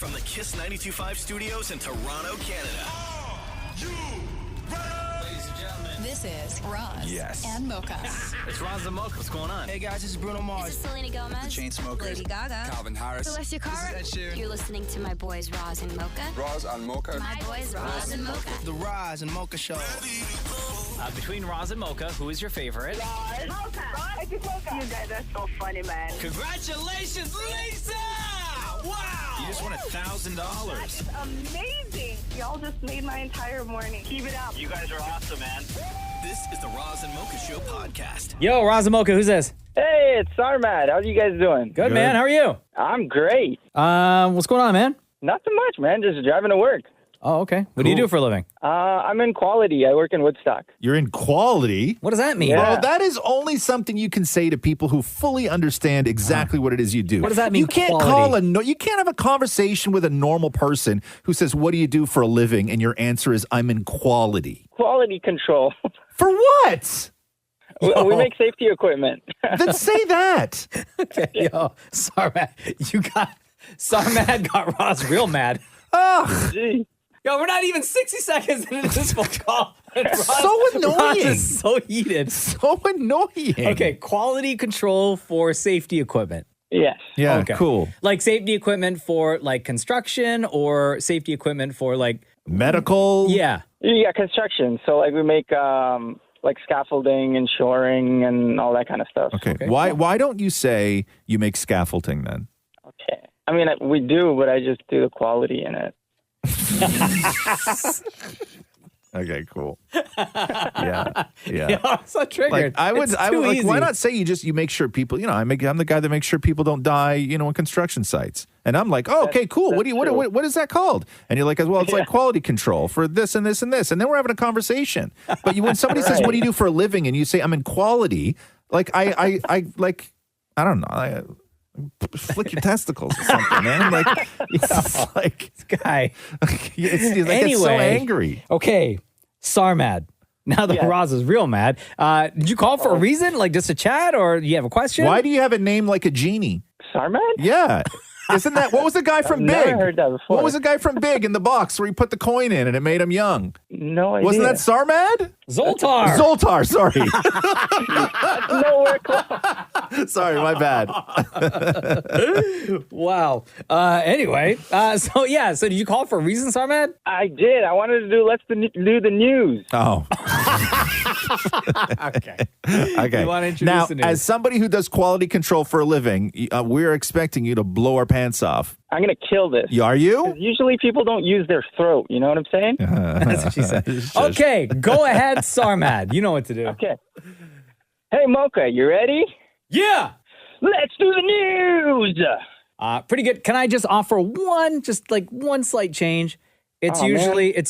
From the Kiss 92.5 studios in Toronto, Canada. Ladies and gentlemen, This is Roz Yes. and Mocha. it's Roz and Mocha. What's going on? Hey guys, this is Bruno Mars. This is Selena Gomez. Chainsmokers. Lady Gaga. Calvin Harris. Celestia Cara. This is Ed Sheeran. You're listening to my boys Roz and Mocha. Roz and Mocha. My boys Roz and Mocha. The Roz and Mocha Show. Between Roz and Mocha, who is your favorite? Mocha. You guys are so funny, man. Congratulations, Lisa! Wow! You just won $1,000. Amazing. Y'all just made my entire morning. Keep it up. You guys are awesome, man. This is the Roz and Mocha Show podcast. Yo, Roz and Mocha, who's this? Hey, it's Sarmad. How you guys doing? Good, man. How are you? I'm great. What's going on, man? Not too much, man. Just driving to work. Oh, okay. What do you do for a living? I'm in quality. I work in Woodstock. You're in quality. What does that mean? Yeah. Well, that is only something you can say to people who fully understand exactly what it is you do. What does that mean, You can't quality? you can't have a conversation with a normal person who says, "What do you do for a living?" and your answer is, "I'm in quality." Quality control. For what? We make safety equipment. Then say that. Okay, yo, Sarmad got Roz real mad. Ugh. Gee. Yo, we're not even 60 seconds into this phone call. So annoying. Roz is so heated. So annoying. Okay, quality control for safety equipment. Yes. Yeah, Okay. cool. Like safety equipment for like construction or safety equipment for like Medical. yeah. Yeah, construction. So, like, we make like scaffolding and shoring and all that kind of stuff. Okay. Okay. Why don't you say you make scaffolding then? Okay. I mean, we do, but I just do the quality in it. Okay, cool. Yeah. Yeah, I'm so triggered. Like I would It's like too why easy. not say you make sure people, I'm the guy that makes sure people don't die, in construction sites. And I'm like, "Oh, okay, cool. What is that called?" And you're like, "Well, it's like quality control for this and this and this." And then we're having a conversation. But when somebody says, "What do you do for a living?" and you say, "I'm in quality," like I don't know. I flick your testicles or something, man. Like, it's like, guy. it's like Anyway. it's so angry. Okay, Sarmad. Now that Yeah. Roz is real mad, did you call for a reason, like just a chat, or do you have a question? Why do you have a name like a genie? Sarmad? Yeah. Isn't that what was the guy from Big? Never heard that before. What was the guy from Big in the box where he put the coin in and it made him young? No idea. Wasn't that Sarmad? Zoltar? Zoltar, sorry. Nowhere close. Sorry, my bad. Wow. Anyway, so did you call for a reason, Sarmad? I did. I wanted to do the news. Oh. Okay. Okay. You wanna introduce now, the news? as somebody who does quality control for a living, we're expecting you to blow our pants off. I'm going to kill this. Are you? Usually people don't use their throat. You know what I'm saying? That's what she said. Okay, go ahead, Sarmad. You know what to do. Okay. Hey, Mocha, you ready? Yeah. Let's do the news. Pretty good. Can I just offer one slight change? It's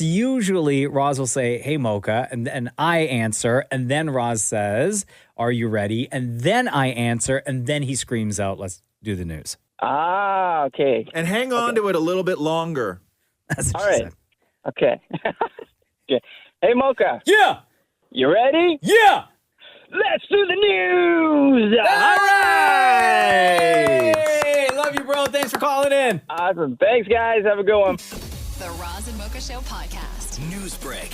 usually Roz will say, "Hey, Mocha," and then I answer, and then Roz says, "Are you ready?" And then I answer, and then he screams out, "Let's do the news." Ah, okay. And hang on to it a little bit longer. That's what All she right. said. Okay. Okay. Hey, Mocha, Yeah. you ready? Yeah. Let's do the news. All right. Hey, love you, bro. Thanks for calling in. Awesome. Thanks, guys. Have a good one. The Roz and Mocha Show podcast. News break.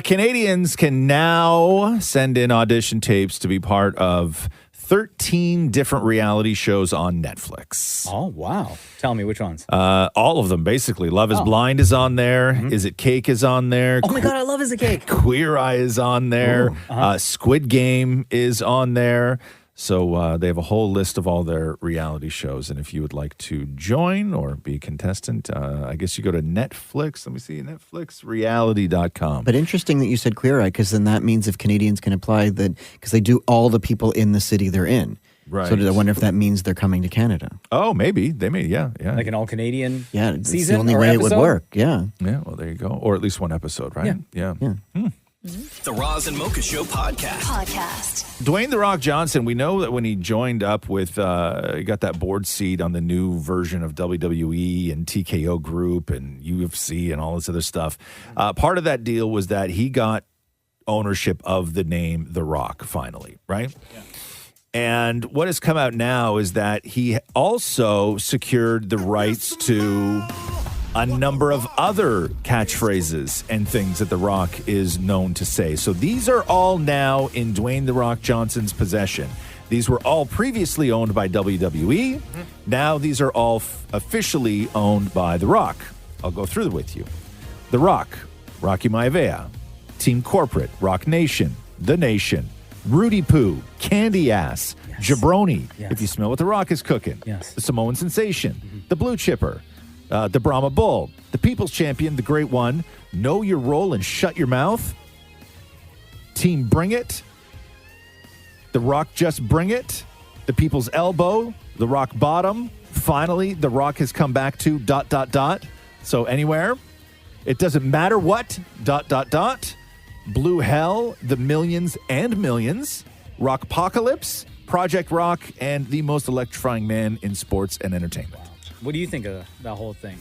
Canadians can now send in audition tapes to be part of 13 different reality shows on Netflix. Oh, wow. Tell me which ones. All of them, basically. Love is Blind is on there. Is It Cake is on there. Oh, my God. I love Is It Cake. Queer Eye is on there. Squid Game is on there. So they have a whole list of all their reality shows. And if you would like to join or be a contestant, I guess you go to Netflix. Let me see, NetflixReality.com. But interesting that you said Queer Eye, because then that means if Canadians can apply, that because they do all the people in the city they're in. Right. So I wonder if that means they're coming to Canada. Oh, maybe. They may, yeah. Like an all-Canadian Yeah, it's season the only or way episode? it would work. Yeah. Yeah, well, there you go. Or at least one episode, right? Yeah. The Roz and Mocha Show podcast. Dwayne "The Rock" Johnson, we know that when he joined up with, he got that board seat on the new version of WWE and TKO Group and UFC and all this other stuff. Part of that deal was that he got ownership of the name The Rock finally, right? Yeah. And what has come out now is that he also secured the rights to a number of other catchphrases and things that The Rock is known to say. So these are all now in Dwayne The Rock Johnson's possession. These were all previously owned by WWE. Now these are all officially owned by The Rock. I'll go through them with you. The Rock, Rocky Maivia, Team Corporate, Rock Nation, The Nation, Rudy Poo, Candy Ass, Jabroni, if you smell what The Rock is cooking, the Samoan Sensation, the Blue Chipper, the Brahma Bull, the People's Champion, the Great One, Know Your Role and Shut Your Mouth, Team Bring It, The Rock Just Bring It, the People's Elbow, The Rock Bottom, finally, The Rock has come back to ... So anywhere, it doesn't matter what ... Blue Hell, The Millions and Millions, Rockpocalypse, Project Rock, and the most electrifying man in sports and entertainment. What do you think of that whole thing?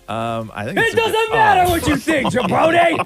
I think It doesn't matter what you think, jabroni.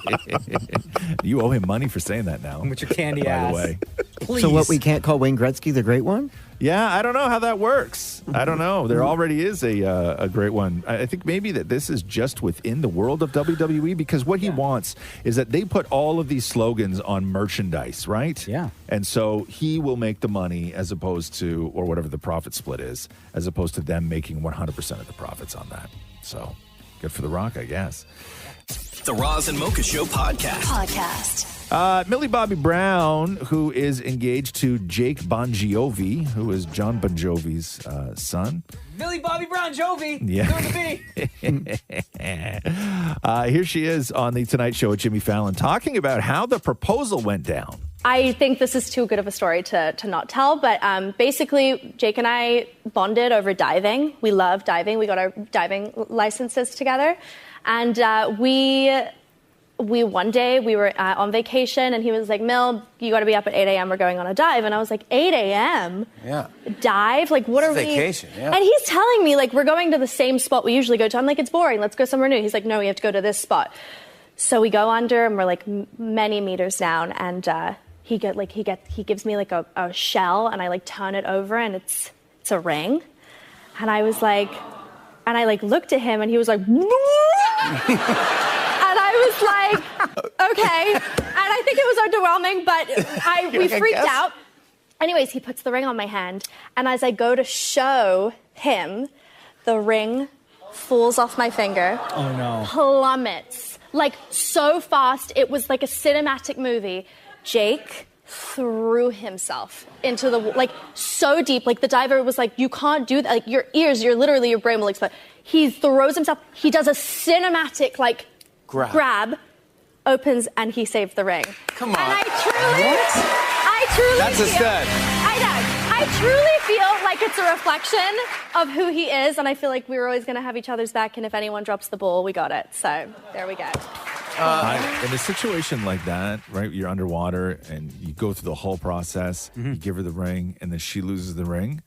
You owe him money for saying that now. With your candy by ass. the way. Please. So what, we can't call Wayne Gretzky the Great One? Yeah, I don't know how that works. I don't know. There already is a great one. I think maybe that this is just within the world of WWE, because what he wants is that they put all of these slogans on merchandise, right? Yeah. And so he will make the money as opposed to, or whatever the profit split is, as opposed to them making 100% of the profits on that. So good for The Rock, I guess. The Roz and Mocha Show podcast. Millie Bobby Brown, who is engaged to Jake Bon Jovi, who is John Bon Jovi's son. Millie Bobby Brown, Jovi. Yeah. Doing the B. Here she is on the Tonight Show with Jimmy Fallon talking about how the proposal went down. I think this is too good of a story to not tell, but basically Jake and I bonded over diving. We love diving. We got our diving licenses together. And we one day we were on vacation and he was like, Mill, you got to be up at 8 a.m. We're going on a dive. And I was like, 8 a.m.? Yeah. Dive? Like, what are vacation, we? yeah. And he's telling me, like, we're going to the same spot we usually go to. I'm like, it's boring. Let's go somewhere new. He's like, no, we have to go to this spot. So we go under and we're like many meters down. And he gives me like a shell and I like turn it over and it's a ring. And I was like, and I like looked at him and he was like, and I was like, okay. And I think it was underwhelming, but we freaked out. Anyways, he puts the ring on my hand. And as I go to show him, the ring falls off my finger. Oh, no. Plummets. Like, so fast. It was like a cinematic movie. Jake threw himself into the, like, so deep. Like, the diver was like, you can't do that. Like, your brain will explode. He throws himself. He does a cinematic, like, grab, opens, and he saved the ring. Come on. And I truly That's a stud. I know. I truly feel like it's a reflection of who he is, and I feel like we're always going to have each other's back, and if anyone drops the ball, we got it. So, there we go. In a situation like that, right, you're underwater and you go through the whole process, you give her the ring, and then she loses the ring,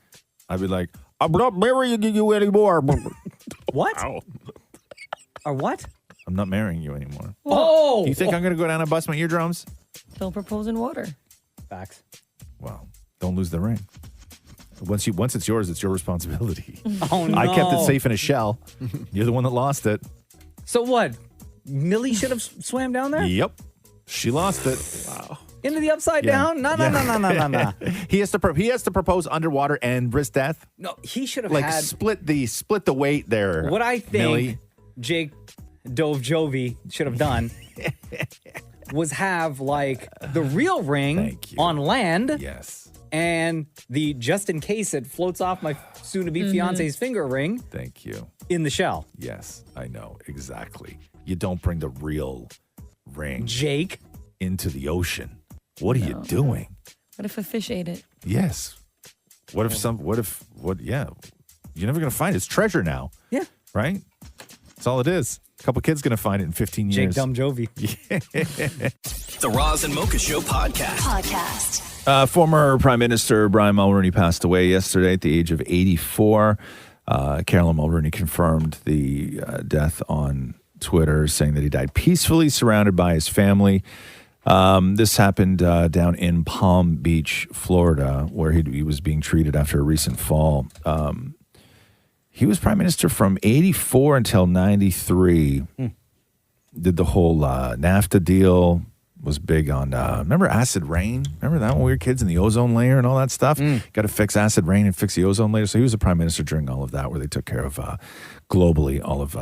I'd be like, I'm not marrying you anymore. What? Ow. Or what? I'm not marrying you anymore. Oh! You think I'm going to go down and bust my eardrums? Don't propose in water. Facts. Well, don't lose the ring. Once it's yours, it's your responsibility. Oh, no. I kept it safe in a shell. You're the one that lost it. So what? Millie should have swam down there? Yep. She lost it. Wow. Into the upside down? No. He has to propose underwater and risk death. No, he should have like had split the weight there. What I think Millie. Jake Dove Jovi should have done was have like the real ring on land. Yes. And the just in case it floats off my soon to be fiance's finger ring. Thank you. In the shell. Yes, I know exactly. You don't bring the real ring, Jake, into the ocean. What are you doing? What if a fish ate it? Yes. What? Yeah. You're never going to find it. It's treasure now. Yeah. Right? That's all it is. A couple kids going to find it in 15 years. Jake Dumb Jovi. The Roz and Mocha Show podcast. Former Prime Minister Brian Mulroney passed away yesterday at the age of 84. Carolyn Mulroney confirmed the death on Twitter, saying that he died peacefully, surrounded by his family. This happened down in Palm Beach, Florida, where he was being treated after a recent fall. He was prime minister from 84 until 93. Did the whole NAFTA deal, was big on, remember acid rain? Remember that when we were kids in the ozone layer and all that stuff? Got to fix acid rain and fix the ozone layer. So he was a prime minister during all of that, where they took care of globally all of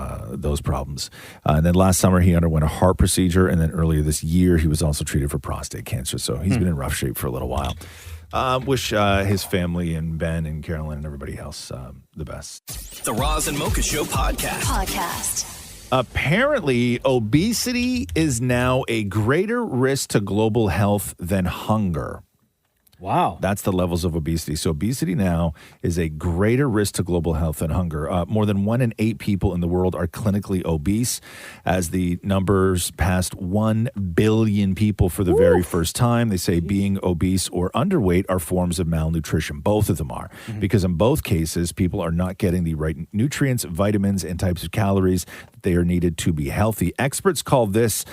those problems. And then last summer, he underwent a heart procedure. And then earlier this year, he was also treated for prostate cancer. So he's been in rough shape for a little while. Wish his family and Ben and Carolyn and everybody else the best. The Roz and Mocha Show podcast. Apparently, obesity is now a greater risk to global health than hunger. Wow. That's the levels of obesity. So obesity now is a greater risk to global health than hunger. More than 1 in 8 people in the world are clinically obese, as the numbers passed 1 billion people for the very first time. They say being obese or underweight are forms of malnutrition. Both of them are, because in both cases, people are not getting the right nutrients, vitamins, and types of calories that they are needed to be healthy. Experts call this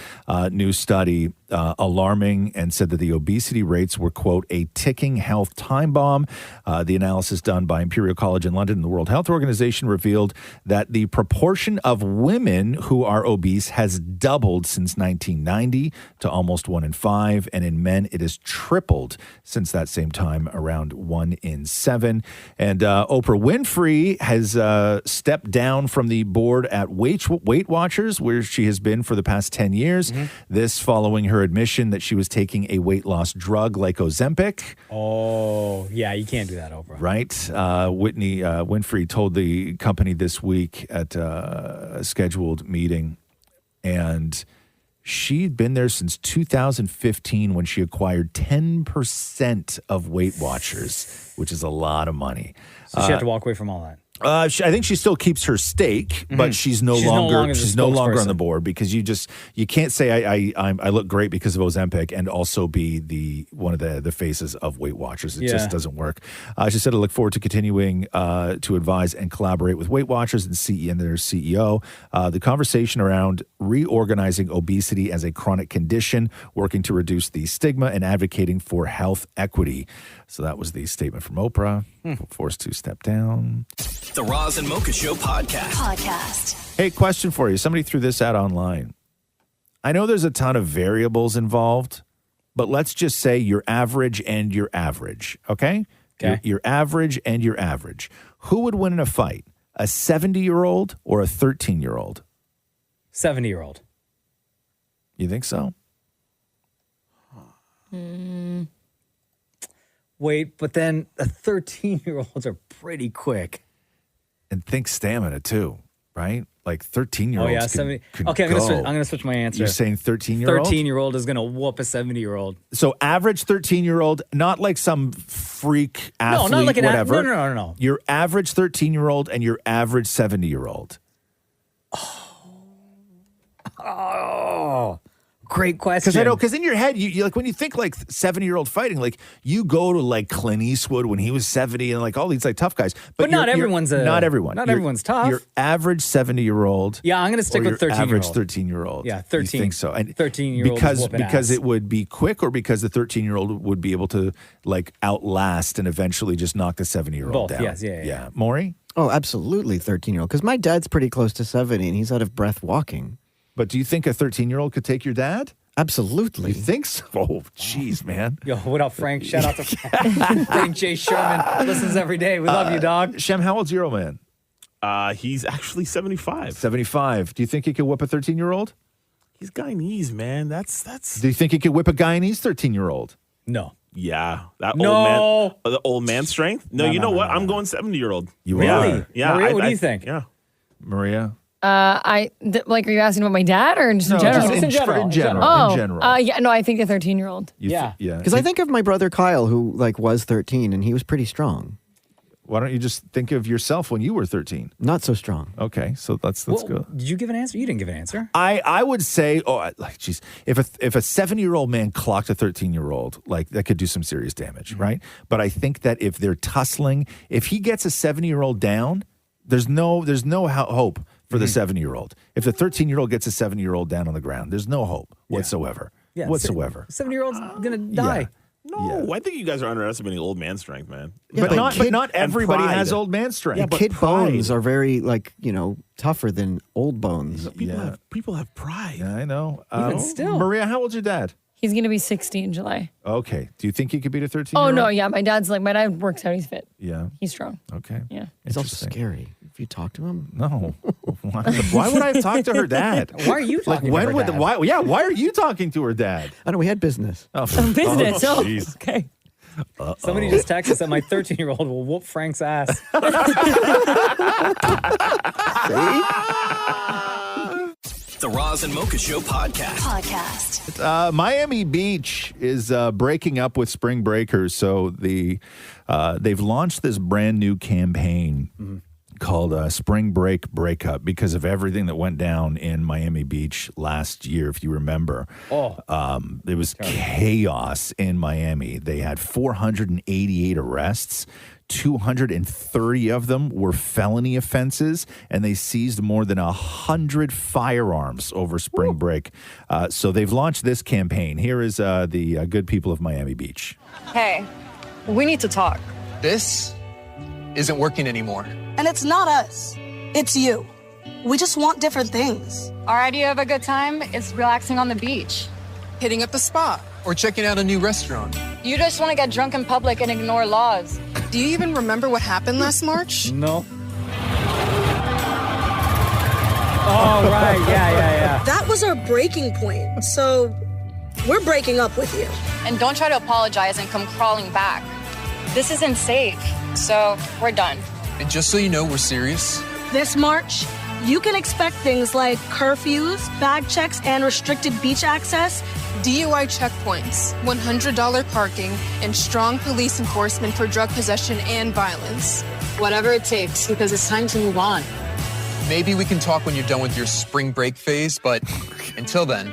new study alarming and said that the obesity rates were, quote, a ticking health time bomb. The analysis done by Imperial College in London and the World Health Organization revealed that the proportion of women who are obese has doubled since 1990 to almost 1 in 5. And in men, it has tripled since that same time, around 1 in 7. And Oprah Winfrey has stepped down from the board at Weight Watchers, where she has been for the past 10 years. This following her admission that she was taking a weight loss drug like Ozempic. Oh, yeah, you can't do that, Oprah. Right. Winfrey told the company this week at a scheduled meeting, and she'd been there since 2015 when she acquired 10% of Weight Watchers, which is a lot of money. So she had to walk away from all that. I think she still keeps her stake, but she's no longer on the board, because you can't say I look great because of Ozempic and also be one of the faces of Weight Watchers. It just doesn't work. She said, I look forward to continuing to advise and collaborate with Weight Watchers and their CEO. The conversation around reorganizing obesity as a chronic condition, working to reduce the stigma, and advocating for health equity. So that was the statement from Oprah. Forced to step down. The Roz and Mocha Show podcast. Hey, question for you. Somebody threw this out online. I know there's a ton of variables involved, but let's just say you're average and you're average, okay? You're average and you're average. Who would win in a fight, a 70-year-old or a 13-year-old? 70-year-old. You think so? Wait, but then the 13-year-olds are pretty quick. And think stamina too, right? Like 13-year-olds. Oh, yeah, 70. Okay, I'm going to switch my answer. You're saying 13-year-old? 13-year-old is going to whoop a 70-year-old. So average 13-year-old, not like some freak athlete, not like whatever. No. Your average 13-year-old and your average 70-year-old. Oh, great question. Because in your head, you like when you think like 70-year-old fighting, like you go to like Clint Eastwood when he was 70 and like all these like tough guys. But not everyone's not everyone. Not everyone's tough. Your average 70-year-old. Yeah, I'm going to stick with 13-year-old. Average 13-year-old. Yeah, 13. You think so? And 13-year-old because it would be quick, or because the 13-year-old would be able to like outlast and eventually just knock the 70-year-old down. Yes, yeah. Maury? Oh, absolutely, 13-year-old. Because my dad's pretty close to 70, and he's out of breath walking. But do you think a 13-year-old could take your dad? Absolutely. You think so? Oh, jeez, man. Yo, what up, Frank? Shout out to Frank J. Sherman. Listens every day. We love you, dog. Shem, how old's your old man? He's actually 75. 75. Do you think he could whip a 13-year-old? He's Guyanese, man. That's. Do you think he could whip a Guyanese 13-year-old? No. Yeah. No. The old man strength? No, you know what? I'm going 70-year-old. You really? are? Yeah. Maria, what do you think? Yeah. Maria? Are you asking about my dad or just in general? Just in general. In general. I think a 13-year-old. Yeah. Because I think of my brother Kyle, who was 13, and he was pretty strong. Why don't you just think of yourself when you were 13? Not so strong. Okay, so let's go. Did you give an answer? You didn't give an answer. I would say, if a 70-year-old man clocked a 13-year-old, like that could do some serious damage, right? But I think that if they're tussling, if he gets a 70-year-old down, there's no hope for the 70-year-old. If the 13-year-old gets a 70-year-old down on the ground, there's no hope whatsoever. whatsoever. 70-year-old's gonna die. No, I think you guys are underestimating old man strength, man. Yeah, but not and everybody pride. has old man strength. Yeah, but kid pride. bones are very tougher than old bones. People have pride. Yeah, I know. Even still. Maria, how old's your dad? He's going to be 60 in July. Okay. Do you think he could beat a 13-year-old? Oh, no, yeah. My dad works out. He's fit. Yeah. He's strong. Okay. Yeah. It's also scary. If you talk to him? No. Why would I talk to her dad? Why are you talking to her dad? Why are you talking to her dad? I know, we had business. Oh, Business. Oh, jeez. okay. Somebody just texted us that my 13-year-old will whoop Frank's ass. The Roz and Mocha Show podcast. Miami Beach is breaking up with spring breakers, so they've launched this brand new campaign called Spring Break Breakup because of everything that went down in Miami Beach last year, if you remember. It was chaos in Miami. They had 488 arrests. 230 of them were felony offenses, and they seized more than 100 firearms over spring break. So they've launched this campaign. Here is the good people of Miami Beach. Hey, we need to talk. This isn't working anymore. And it's not us. It's you. We just want different things. Our idea of a good time is relaxing on the beach. Hitting up a spa. Or checking out a new restaurant. You just want to get drunk in public and ignore laws. Do you even remember what happened last March? No. Oh, right. Yeah. That was our breaking point. So we're breaking up with you. And don't try to apologize and come crawling back. This isn't safe, so we're done. And just so you know, we're serious. This March, you can expect things like curfews, bag checks, and restricted beach access. DUI checkpoints, $100 parking, and strong police enforcement for drug possession and violence. Whatever it takes, because it's time to move on. Maybe we can talk when you're done with your spring break phase, but until then.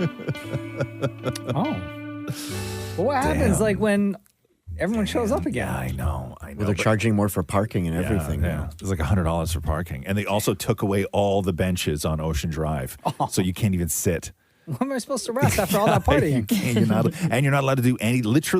Well, what happens when everyone shows up again? Yeah, I know. Well, they're charging more for parking and everything. Yeah. It's like $100 for parking. And they also took away all the benches on Ocean Drive. So you can't even sit. What am I supposed to rest after all that partying? You're not allowed to do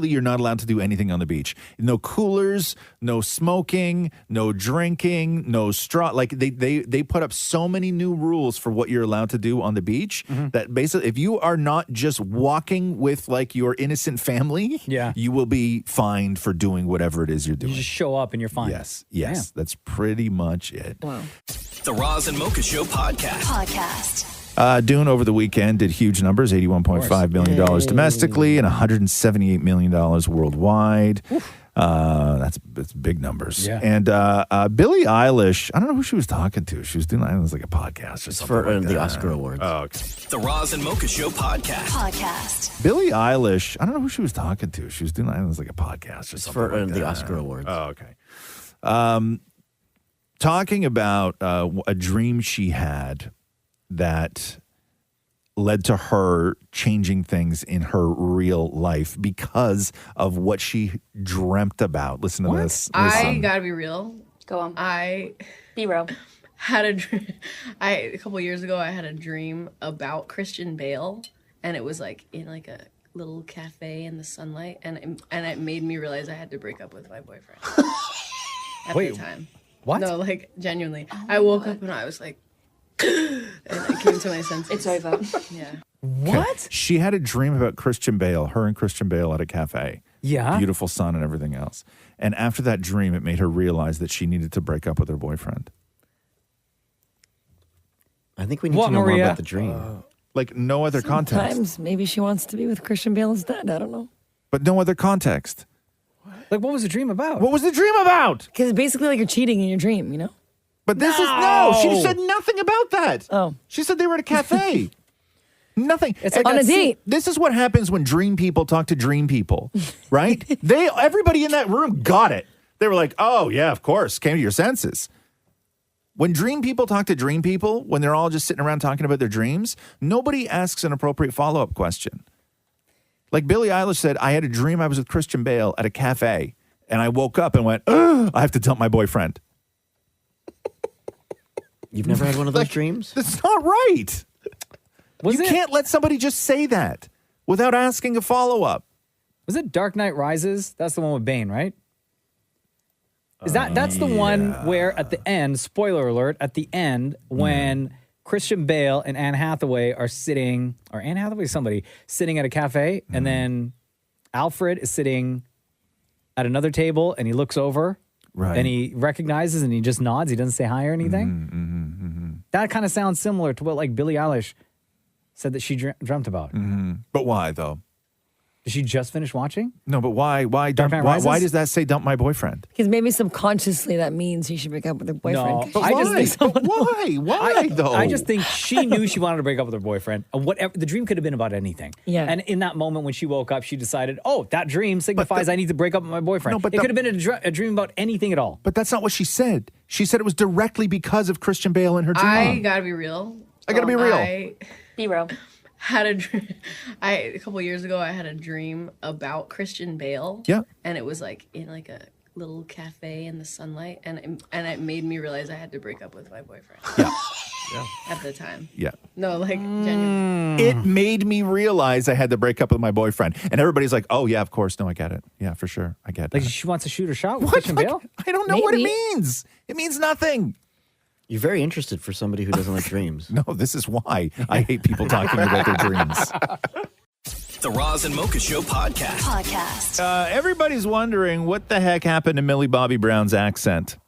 you're not allowed to do anything on the beach. No coolers, no smoking, no drinking, no straw. Like they put up so many new rules for what you're allowed to do on the beach that basically if you are not just walking with like your innocent family, you will be fined for doing whatever it is you're doing. You just show up and you're fine. Yes. That's pretty much it. Wow. The Roz and Mocha Show podcast. Dune over the weekend did huge numbers, $81.5 million domestically and $178 million worldwide. That's big numbers. Yeah. And Billie Eilish, I don't know who she was talking to. She was doing, it was like a podcast or something. For like the that. Oscar Awards. Oh, okay. The Roz and Mocha Show podcast. Billie Eilish, I don't know who she was talking to. She was doing, it was like a podcast or something. For like the that. Oscar Awards. Oh, okay. Talking about a dream she had that led to her changing things in her real life because of what she dreamt about. Listen to this. I gotta be real. Go on. Be real. Had a couple years ago, I had a dream about Christian Bale, and it was like in like a little cafe in the sunlight, and it made me realize I had to break up with my boyfriend. At the time. What? No, like genuinely. I woke up and I was like, and I came to my senses. It's over. Yeah. What? She had a dream about Christian Bale, her and Christian Bale at a cafe. Yeah. Beautiful sun and everything else. And after that dream, it made her realize that she needed to break up with her boyfriend. I think we need to know more about the dream. Like no other context. Sometimes maybe she wants to be with Christian Bale instead. I don't know. But no other context. Like, what was the dream about? What was the dream about? Because basically like you're cheating in your dream, you know? But this is she said nothing about that. Oh. She said they were at a cafe. Nothing. It's like on a date. This is what happens when dream people talk to dream people, right? Everybody in that room got it. They were like, oh, yeah, of course, came to your senses. When dream people talk to dream people, when they're all just sitting around talking about their dreams, nobody asks an appropriate follow-up question. Like Billie Eilish said, I had a dream I was with Christian Bale at a cafe, and I woke up and went, I have to dump my boyfriend. You've never had one of those dreams? That's not right. You can't let somebody just say that. without asking a follow-up. Was it Dark Knight Rises? That's the one with Bane, right? That's the one where at the end, spoiler alert, at the end, when Christian Bale and Anne Hathaway are sitting, or Anne Hathaway, somebody, sitting at a cafe, and then Alfred is sitting at another table, and he looks over, and he recognizes, and he just nods. He doesn't say hi or anything. That kind of sounds similar to what like Billie Eilish said that she dreamt about. But why, though? Did she just finish watching? No, but why why does that say dump my boyfriend? Because maybe subconsciously that means you should break up with her boyfriend. No, Why though? I just think she knew she wanted to break up with her boyfriend. And whatever the dream could have been about anything. Yeah. And in that moment when she woke up, she decided, oh, that dream signifies I need to break up with my boyfriend. No, but it could have been a dream about anything at all. But that's not what she said. She said it was directly because of Christian Bale and her dream. I gotta be real. I gotta be real. Be real. Had a dream. A couple years ago, I had a dream about Christian Bale. Yeah. And it was like in like a little cafe in the sunlight, and it made me realize I had to break up with my boyfriend. Yeah. At the time. Yeah. No, like genuinely. It made me realize I had to break up with my boyfriend. And everybody's like, oh, yeah, of course. No, I get it. Yeah, for sure. I get it. Like she wants to shoot her shot with Christian Bale? I don't know what it means. It means nothing. You're very interested for somebody who doesn't like dreams. No, this is why I hate people talking about their dreams. The Roz and Mocha Show podcast. Everybody's wondering what the heck happened to Millie Bobby Brown's accent.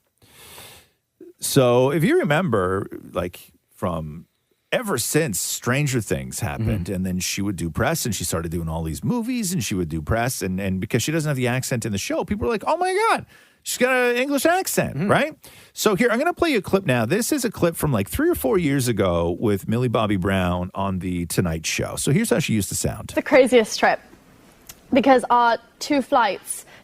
So if you remember, like from ever since Stranger Things happened, and then she would do press, and she started doing all these movies, and she would do press, and because she doesn't have the accent in the show, people are like, oh my God, she's got an English accent, right? So here, I'm going to play you a clip now. This is a clip from like 3 or 4 years ago with Millie Bobby Brown on The Tonight Show. So here's how she used to sound. The craziest trip, because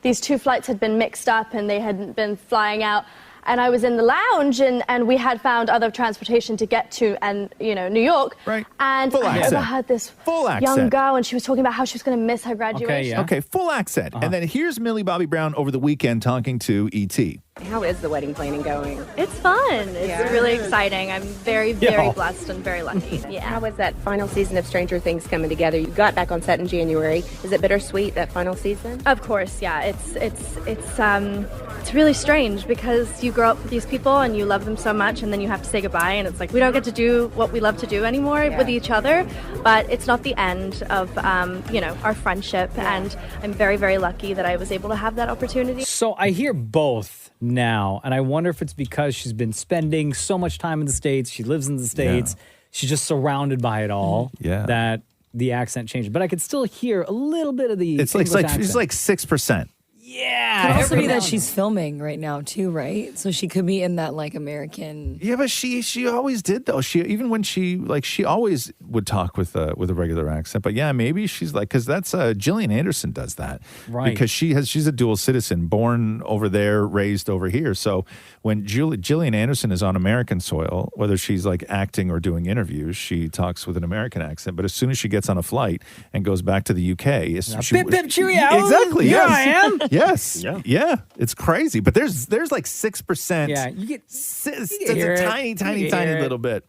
these two flights had been mixed up and they hadn't been flying out. And I was in the lounge, and we had found other transportation to get to, New York. Right. And I overheard this young girl, and she was talking about how she was going to miss her graduation. Okay, full accent. And then here's Millie Bobby Brown over the weekend talking to E.T. How is the wedding planning going? It's fun. It's really exciting. I'm very, very blessed and very lucky. Yeah. How was that final season of Stranger Things coming together? You got back on set in January. Is it bittersweet, that final season? Of course, yeah. It's really strange because you grow up with these people and you love them so much, and then you have to say goodbye, and it's like we don't get to do what we love to do anymore with each other. But it's not the end of our friendship, and I'm very, very lucky that I was able to have that opportunity. So I hear both now, and I wonder if it's because she's been spending so much time in the States. She lives in the States. She's just surrounded by it all. That the accent changed, but I could still hear a little bit of the. It's like 6%. Yeah. Could also be that she's filming right now too, right? So she could be in that like American. Yeah, but she always did though. Even when she always would talk with a regular accent. But yeah, maybe she's like, because that's Gillian Anderson does that, right? Because she's a dual citizen, born over there, raised over here. So when Gillian Anderson is on American soil, whether she's like acting or doing interviews, she talks with an American accent. But as soon as she gets on a flight and goes back to the UK, bip bip cheerio. Exactly. Here yes. I am. Yes. Yeah. It's crazy. But there's like 6%. Yeah. You get it's a tiny little bit.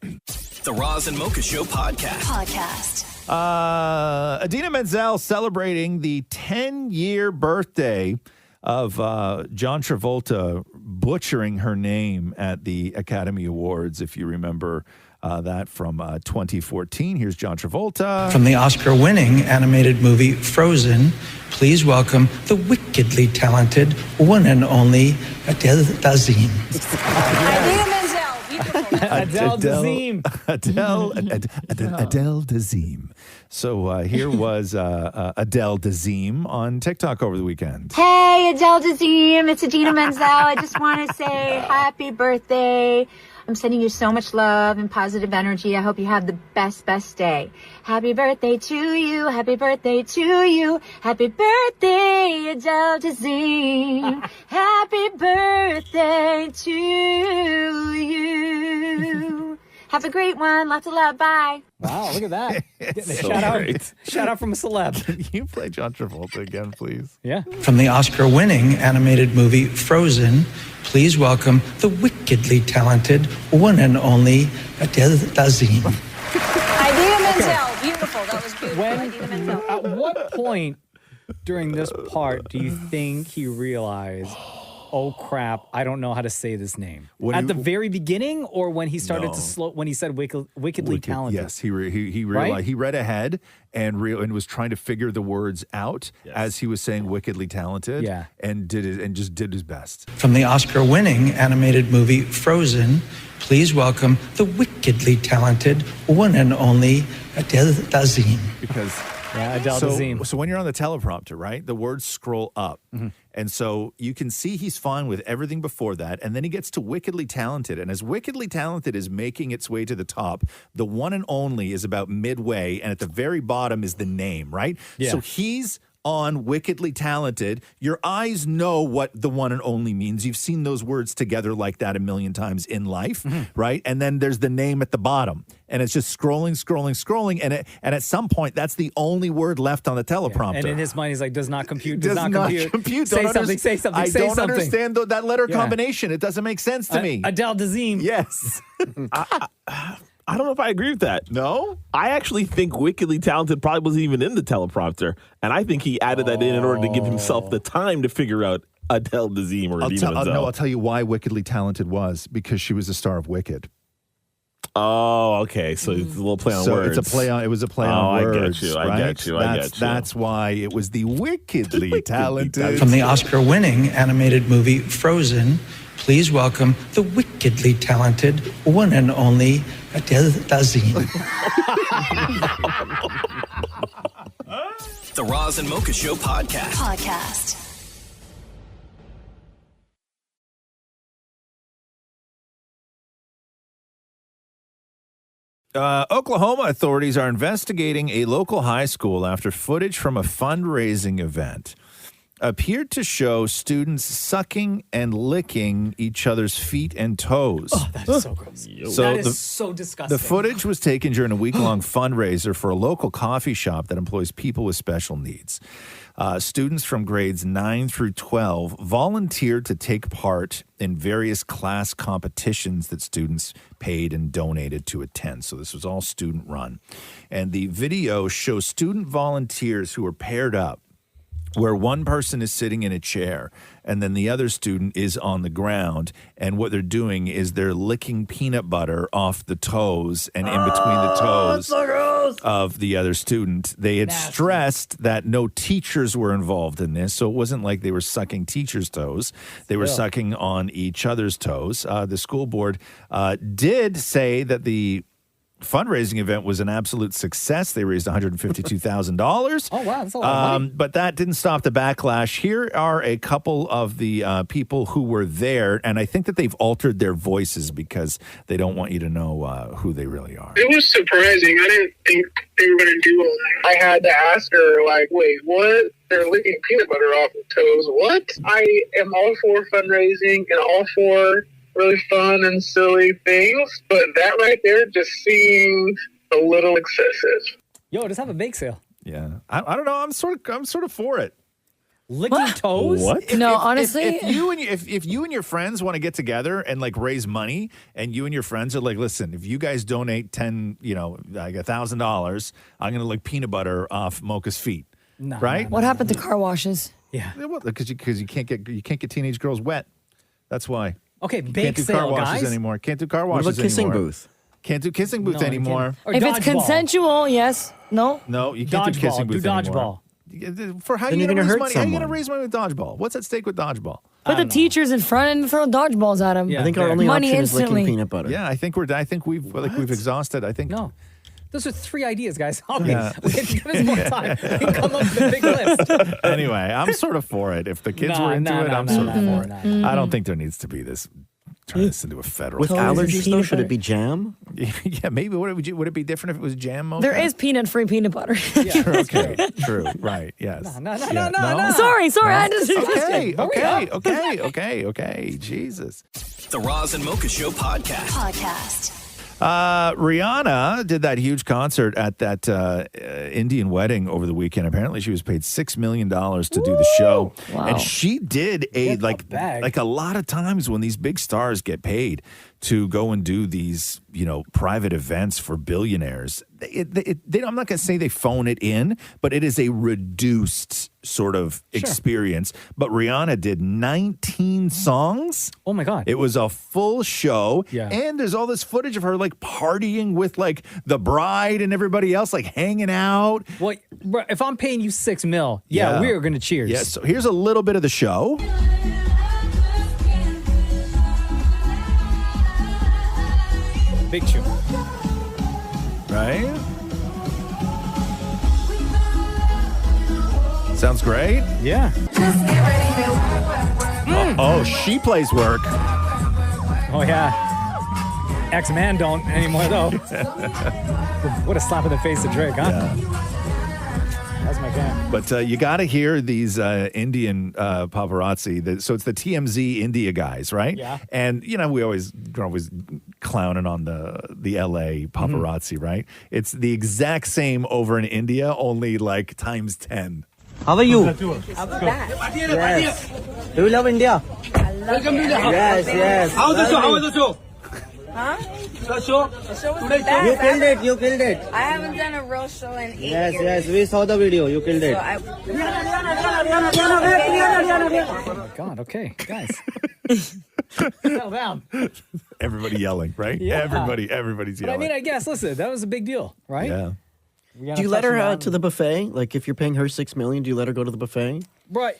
The Roz and Mocha Show podcast. Idina Menzel celebrating the 10-year birthday of John Travolta butchering her name at the Academy Awards, if you remember that from 2014. Here's John Travolta. From the Oscar-winning animated movie Frozen, please welcome the wickedly talented one and only Adele Dazeem. Idina Menzel, beautiful. Adele Dazeem. Adele Dazeem. So here was Adele Dazeem on TikTok over the weekend. Hey, Adele Dazeem, it's Idina Menzel. I just want to say happy birthday. I'm sending you so much love and positive energy. I hope you have the best day. Happy birthday to you. Happy birthday to you. Happy birthday, Adele Dazeem. Happy birthday to you. Have a great one. Lots of love. Bye. Wow, look at that. Getting a So shout out from a celeb. Can you play John Travolta again, please? Yeah. From the Oscar-winning animated movie Frozen, please welcome the wickedly talented one and only Adele Dazeem. Idina Menzel, beautiful. That was beautiful. Idina Menzel. what point during this part do you think he realized, oh crap, I don't know how to say this name? At the very beginning, or when he started when he said wickedly talented? Yes, he realized, Right? he read ahead and was trying to figure the words out as he was saying wickedly talented. Yeah. And just did his best. From the Oscar-winning animated movie Frozen, please welcome the wickedly talented one and only Adele Dazeem. Because Adele Dazeem. So when you're on the teleprompter, right, the words scroll up. And so you can see he's fine with everything before that. And then he gets to wickedly talented. And as wickedly talented is making its way to the top, the one and only is about midway. And at the very bottom is the name, right? Yeah. So he's on wickedly talented. Your eyes know what the one and only means. You've seen those words together like that a million times in life, right? And then there's the name at the bottom. And it's just scrolling. And at some point, that's the only word left on the teleprompter. And in his mind, he's like, does not compute, Does not compute. Say Don't something, say something, I say don't something. understand that letter combination. It doesn't make sense to me. Adele Dazeem. Yes. I don't know if I agree with that. No? I actually think wickedly talented probably wasn't even in the teleprompter. And I think he added that in order to give himself the time to figure out Adele Dazeem or Idina Menzel. I'll tell you why wickedly talented was. Because she was the star of Wicked. Oh, okay. So it's a little play on words. It was a play on words. I get you. That's why it was the wickedly talented. From the Oscar-winning animated movie Frozen, please welcome the wickedly talented one and only Adele Dazeem. The Roz and Mocha Show podcast. Oklahoma authorities are investigating a local high school after footage from a fundraising event appeared to show students sucking and licking each other's feet and toes. Oh, that is so gross. That is so disgusting. The footage was taken during a week-long fundraiser for a local coffee shop that employs people with special needs. Students from grades 9 through 12 volunteered to take part in various class competitions that students paid and donated to attend. So this was all student-run. And the video shows student volunteers who are paired up, where one person is sitting in a chair and then the other student is on the ground. And what they're doing is they're licking peanut butter off the toes and in between the toes of the other student. They had stressed that no teachers were involved in this. So it wasn't like they were sucking teachers' toes. They were sucking on each other's toes. The school board did say that the fundraising event was an absolute success. They raised $152,000. Oh, wow. That's a lot of money. But that didn't stop the backlash. Here are a couple of the people who were there, and I think that they've altered their voices because they don't want you to know who they really are. It was surprising. I didn't think they were going to do all that. I had to ask her, like, wait, what? They're licking peanut butter off the toes. What? I am all for fundraising and all for really fun and silly things, but that right there just seems a little excessive. Yo, just have a bake sale. Yeah, I don't know. I'm sort of for it. Licking toes? What? Honestly, if you and your friends want to get together and like raise money, and you and your friends are like, listen, if you guys donate $1,000, I'm going to lick peanut butter off Mocha's feet, right? What happened to car washes? Yeah, because you can't get teenage girls wet. That's why. Okay, You bake can't do sale, car washes guys. anymore. Can't do car What washes about kissing anymore. booth? Can't do kissing booth anymore. If it's consensual, yes. No? No, you can't do kissing booth anymore. For how are Then you you're going to gonna raise hurt money? How are you going to someone. raise money with dodgeball? What's at stake with dodgeball? Put the teachers in front and throw dodgeballs at them. I think our only Money option is instantly. licking peanut butter. Yeah, I think we've exhausted. I think no. Those are 3 ideas, guys. Yeah. Give us more time. We can come up with a big list. Anyway, I'm sort of for it. If the kids were into it, I'm sort of for it. I don't think there needs to be this. Turn this into a federal. With allergies, though, should it be jam? Yeah, maybe. Would it be different if it was jam? Mocha? There is peanut-free peanut butter. True. Okay. True. Right. Yes. No. Sorry. I just Okay. Jesus. The Roz and Mocha Show podcast. Rihanna did that huge concert at that Indian wedding over the weekend. Apparently, she was paid $6 million to do the show. Wow. And she did like a lot of times when these big stars get paid to go and do these, private events for billionaires. I'm not going to say they phone it in, but it is a reduced sort of experience. But Rihanna did 19 songs. Oh my God. It was a full show. Yeah. And there's all this footage of her like partying with like the bride and everybody else, like hanging out. Well, if I'm paying you $6 million, we are going to cheers. Yeah, so here's a little bit of the show. Big tune. Right? Sounds great. Yeah. Oh, she plays work. Oh, yeah. X-Man don't anymore, though. What a slap in the face to Drake, huh? Yeah. That's my guy. But you got to hear these Indian paparazzi. So it's the TMZ India guys, right? Yeah. And, we're always clowning on the LA paparazzi, right? It's the exact same over in India, only like times 10. How are you? How about that? Yes. Do you love India? I love it. Yes. How was the show? How was the show? Huh? The show? The show was the best. You killed it. I haven't done a real show in 8 years. Yes, we saw the video. You killed it. So Oh my God, okay, guys. Settle down. Everybody yelling, right? Yeah. Everybody's But yelling. I mean, I guess, listen, that was a big deal, right? Yeah. Do you let her to the buffet? Like, if you're paying her $6 million, do you let her go to the buffet? Right.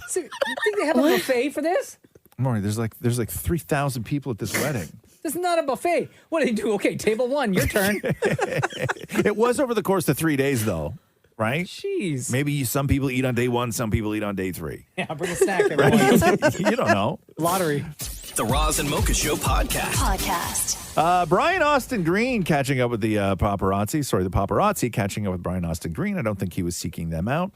So, you think they have a buffet for this? Maury, there's like 3,000 people at this wedding. This is not a buffet. What do they do? Okay, table one, your turn. It was over the course of 3 days, though, right? Jeez. Maybe some people eat on day 1, some people eat on day 3. Yeah, bring a snack, everyone. You don't know. Lottery. The Roz and Mocha Show podcast. Brian Austin Green catching up with the paparazzi. Sorry, the paparazzi catching up with Brian Austin Green. I don't think he was seeking them out.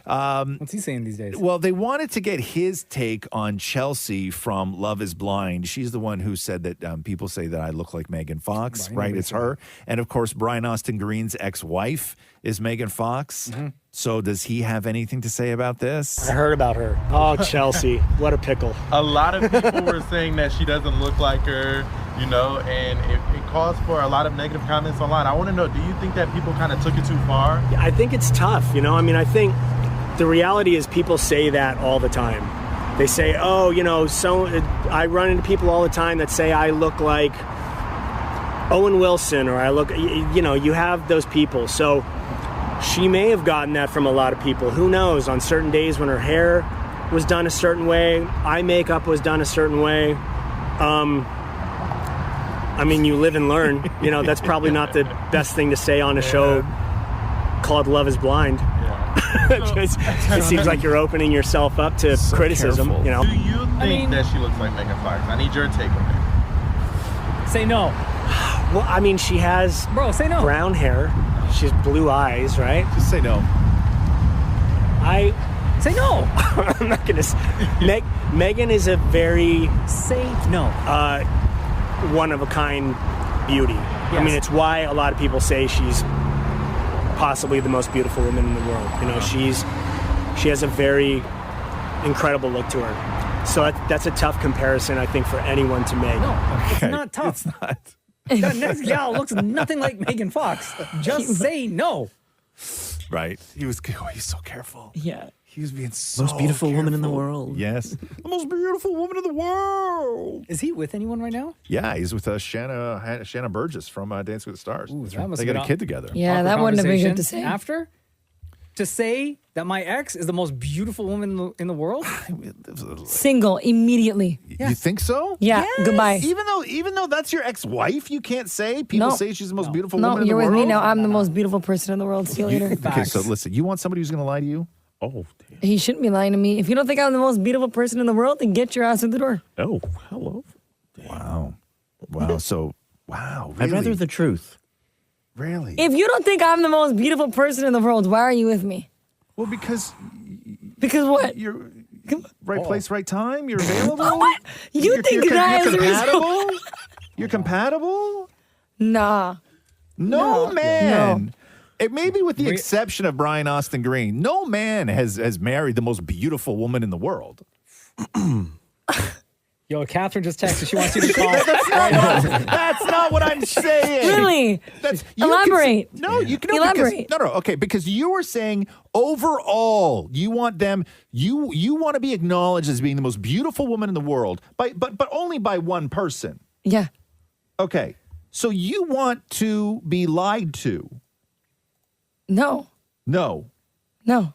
What's he saying these days? Well, they wanted to get his take on Kelce from Love is Blind. She's the one who said that people say that I look like Megan Fox, right? It's her. And of course, Brian Austin Green's ex-wife is Megan Fox. Mm-hmm. So does he have anything to say about this? I heard about her. Oh, Chelsea. What a pickle. A lot of people were saying that she doesn't look like her, and it caused for a lot of negative comments online. I want to know, do you think that people kind of took it too far? Yeah, I think it's tough, I think the reality is people say that all the time. They say, I run into people all the time that say I look like Owen Wilson, or I look, you have those people. So she may have gotten that from a lot of people. Who knows? On certain days when her hair was done a certain way, eye makeup was done a certain way. You live and learn. That's probably not the best thing to say on a show called Love is Blind. It seems like you're opening yourself up to criticism. Do you think that she looks like Megan Fox? I need your take on it. Say no. Well, she has say no. Brown hair. She has blue eyes, right? Just say no. Say no. I'm not going to. Megan is a very safe no. One of a kind beauty. Yes. It's why a lot of people say she's possibly the most beautiful woman in the world. She has a very incredible look to her. So that's a tough comparison, I think, for anyone to make. No, it's not tough. It's not. That next gal looks nothing like Megan Fox. Just say no. Right. He's so careful. Yeah. He was being so Most beautiful woman in the careful. world. Yes. The most beautiful woman in the world. Is he with anyone right now? Yeah, he's with Shanna Burgess from Dancing with the Stars. Ooh, that must they have got been a kid together. Yeah, that wouldn't have been good to say. After? To say that my ex is the most beautiful woman in the world? Single immediately. You think so? Yeah, goodbye. Even though that's your ex-wife, you can't say? People say she's the most beautiful No, woman in the you're world? with me now. I'm the most beautiful person in the world. See you later. Okay, so listen, you want somebody who's going to lie to you? Oh, damn. He shouldn't be lying to me. If you don't think I'm the most beautiful person in the world, then get your ass in the door. Oh, hello. Wow. So, wow. Really? I'd rather the truth. Really? If you don't think I'm the most beautiful person in the world, why are you with me? Well, because what? You're right place, right time. You're available. What? You think that is compatible? You're compatible? Nah. No, man. No. It may be with the exception of Brian Austin Green. No man has married the most beautiful woman in the world. Yo, Catherine just texted. She wants you to call. That's not what I'm saying. Really? Elaborate. You can Elaborate. Okay, because you were saying overall, you want them. You want to be acknowledged as being the most beautiful woman in the world, but only by one person. Yeah. Okay, so you want to be lied to? No. No. No.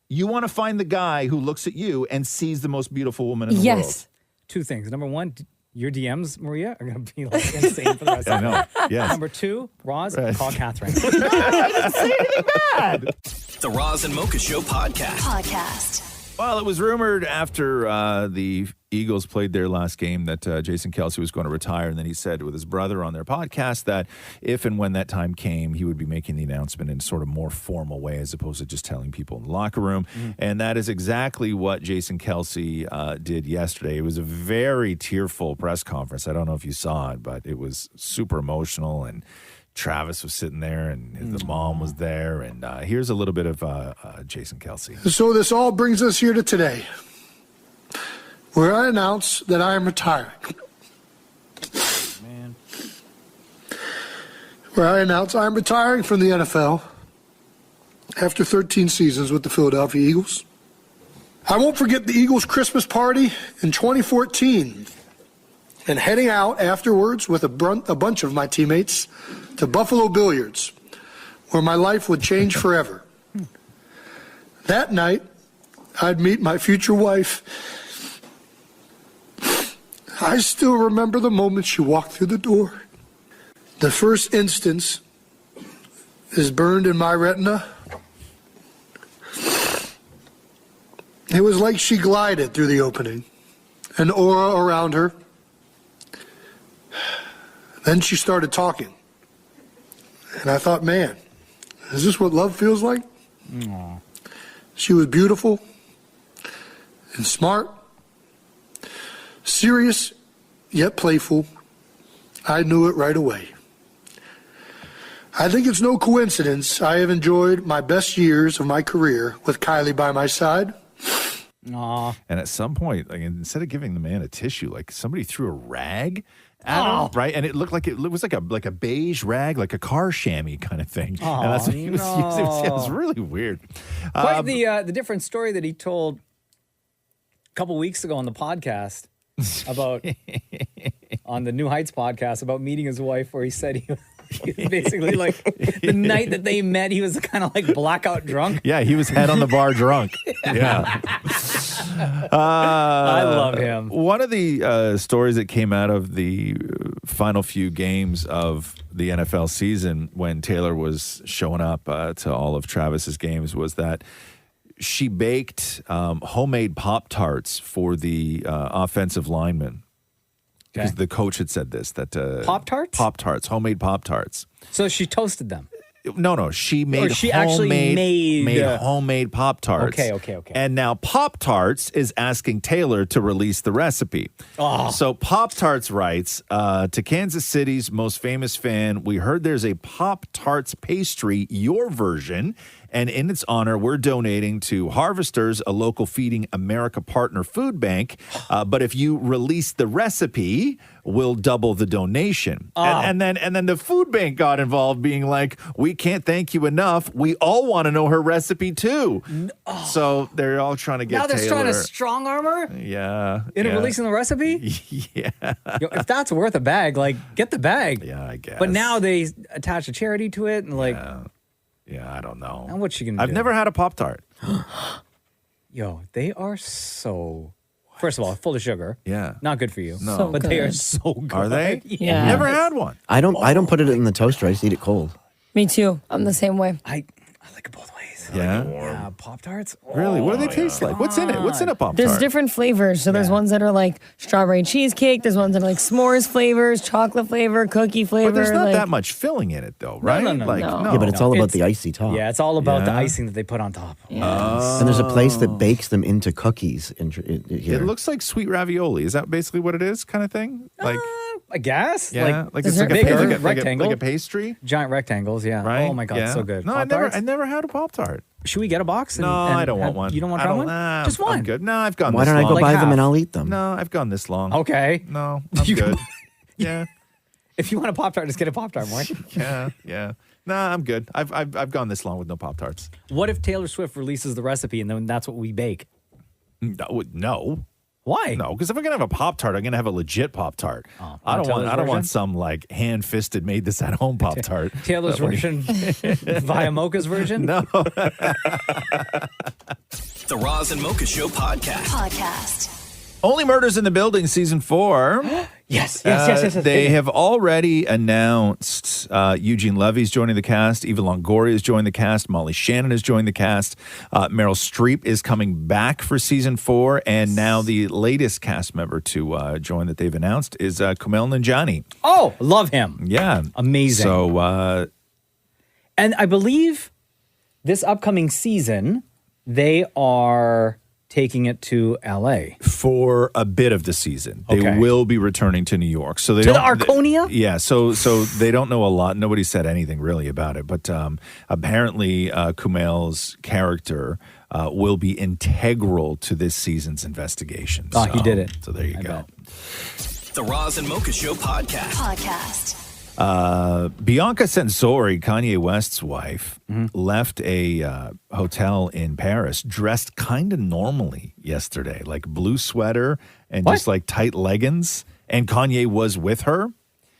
You want to find the guy who looks at you and sees the most beautiful woman in the world. Yes. Two things. Number one, your DMs, Maria, are going to be like insane for the rest I of the know. night. Yes. Number two, Roz, call Catherine. I didn't say anything bad. The Roz and Mocha Show podcast. Well, it was rumored after the Eagles played their last game that Jason Kelce was going to retire. And then he said with his brother on their podcast that if and when that time came, he would be making the announcement in sort of more formal way as opposed to just telling people in the locker room. And that is exactly what Jason Kelce did yesterday. It was a very tearful press conference. I don't know if you saw it, but it was super emotional. And Travis was sitting there and the mom was there. And here's a little bit of Jason Kelce. So this all brings us here to today, where I announce that I am retiring. Man. Where I announce I am retiring from the NFL after 13 seasons with the Philadelphia Eagles. I won't forget the Eagles' Christmas party in 2014 and heading out afterwards with a bunch of my teammates to Buffalo Billiards, where my life would change forever. That night, I'd meet my future wife. I still remember the moment she walked through the door. The first instance is burned in my retina. It was like she glided through the opening, an aura around her. Then she started talking. And I thought, man, is this what love feels like? Aww. She was beautiful and smart, serious yet playful. I knew it right away. I think it's no coincidence I have enjoyed my best years of my career with Kylie by my side. Aww. And at some point, like, instead of giving the man a tissue, like somebody threw a rag at him, right? And it looked like it was like a beige rag, like a car chamois kind of thing. Oh, and that's what he was using. It was really weird. Quite the different story that he told a couple weeks ago on the podcast about on the New Heights podcast about meeting his wife, where he said he was basically like the night that they met, he was kind of like blackout drunk. Yeah, he was head on the bar drunk. Yeah. I love him. One of the stories that came out of the final few games of the NFL season when Taylor was showing up to all of Travis's games was that she baked homemade Pop-Tarts for the offensive linemen. Because the coach had said this, that Pop-Tarts? Pop-Tarts, homemade Pop-Tarts. So she toasted them. No, she made actually made homemade Pop-Tarts. Okay. And now Pop-Tarts is asking Taylor to release the recipe. Oh. So Pop-Tarts writes, to Kansas City's most famous fan, we heard there's a Pop-Tarts pastry, your version, and in its honor, we're donating to Harvesters, a local Feeding America partner food bank. But if you release the recipe, we'll double the donation. Oh. And then the food bank got involved, being like, we can't thank you enough. We all want to know her recipe too. Oh. So they're all trying to get now they're Taylor. trying to strong armor Yeah. in releasing the recipe. Yeah. Yo, if that's worth a bag, like get the bag. Yeah, I guess. But now they attach a charity to it and like. Yeah, I don't know. Now what's she gonna do? I've never had a Pop-Tart. Yo, they are so. First of all, full of sugar. Yeah. Not good for you. No. So but they are good. so good. Are they? Yeah. Never had one. I don't put it in the toaster. I just eat it cold. Me too. I'm the same way. I like it both ways. Yeah. Yeah, Pop-Tarts. Really? What do they taste like? What's in it? What's in a Pop-Tart? There's different flavors. So there's ones that are like strawberry cheesecake. There's ones that are like s'mores flavors, chocolate flavor, cookie flavor. But there's not like, that much filling in it, though, right? No. Yeah, but it's all about the icy top. Yeah, it's all about the Yeah. icing that they put on top. And there's a place that bakes them into cookies. Here. It looks like sweet ravioli. Is that basically what it is, kind of thing? Like, I guess. Yeah, like it's bigger like rectangle. like a pastry. Giant rectangles, yeah. Right? Oh my God, Yeah. so good. No, Pop-Tarts? I never had a Pop-Tart. Should we get a box? No, I don't want one. You don't want to I try don't- one? nah, Just one. I'm good. No, I've gone Why this don't I go long. buy them and half. I'll eat them? No, I've gone this long. Okay. No, I'm You- good. Yeah. If you want a Pop-Tart, just get a Pop-Tart, Mark. Yeah. Nah, I'm good. I've gone this long with no Pop-Tarts. What if Taylor Swift releases the recipe and then that's what we bake? No. Why? No, because if I'm gonna have a Pop-Tart, I'm gonna have a legit Pop-Tart. I don't Taylor's version? want some like hand-fisted made this at home Pop-Tart. Taylor's version via Mocha's version? No. The Roz and Mocha Show podcast. Only Murders in the Building season 4. Yes. They have already announced Eugene Levy's joining the cast. Eva Longoria has joined the cast. Molly Shannon has joined the cast. Meryl Streep is coming back for season 4. And now the latest cast member to join that they've announced is Kumail Nanjiani. Oh, love him. Yeah. Amazing. So, and I believe this upcoming season, they are taking it to LA for a bit of the season. They will be returning to New York. So they To the don't- Arconia? Yeah, so they don't know a lot. Nobody said anything really about it, but apparently Kumail's character will be integral to this season's investigation. Oh, he did it. So there you go. The Roz and Mocha Show podcast. Bianca Censori, Kanye West's wife, left a hotel in Paris dressed kind of normally yesterday, like blue sweater and just like tight leggings. And Kanye was with her.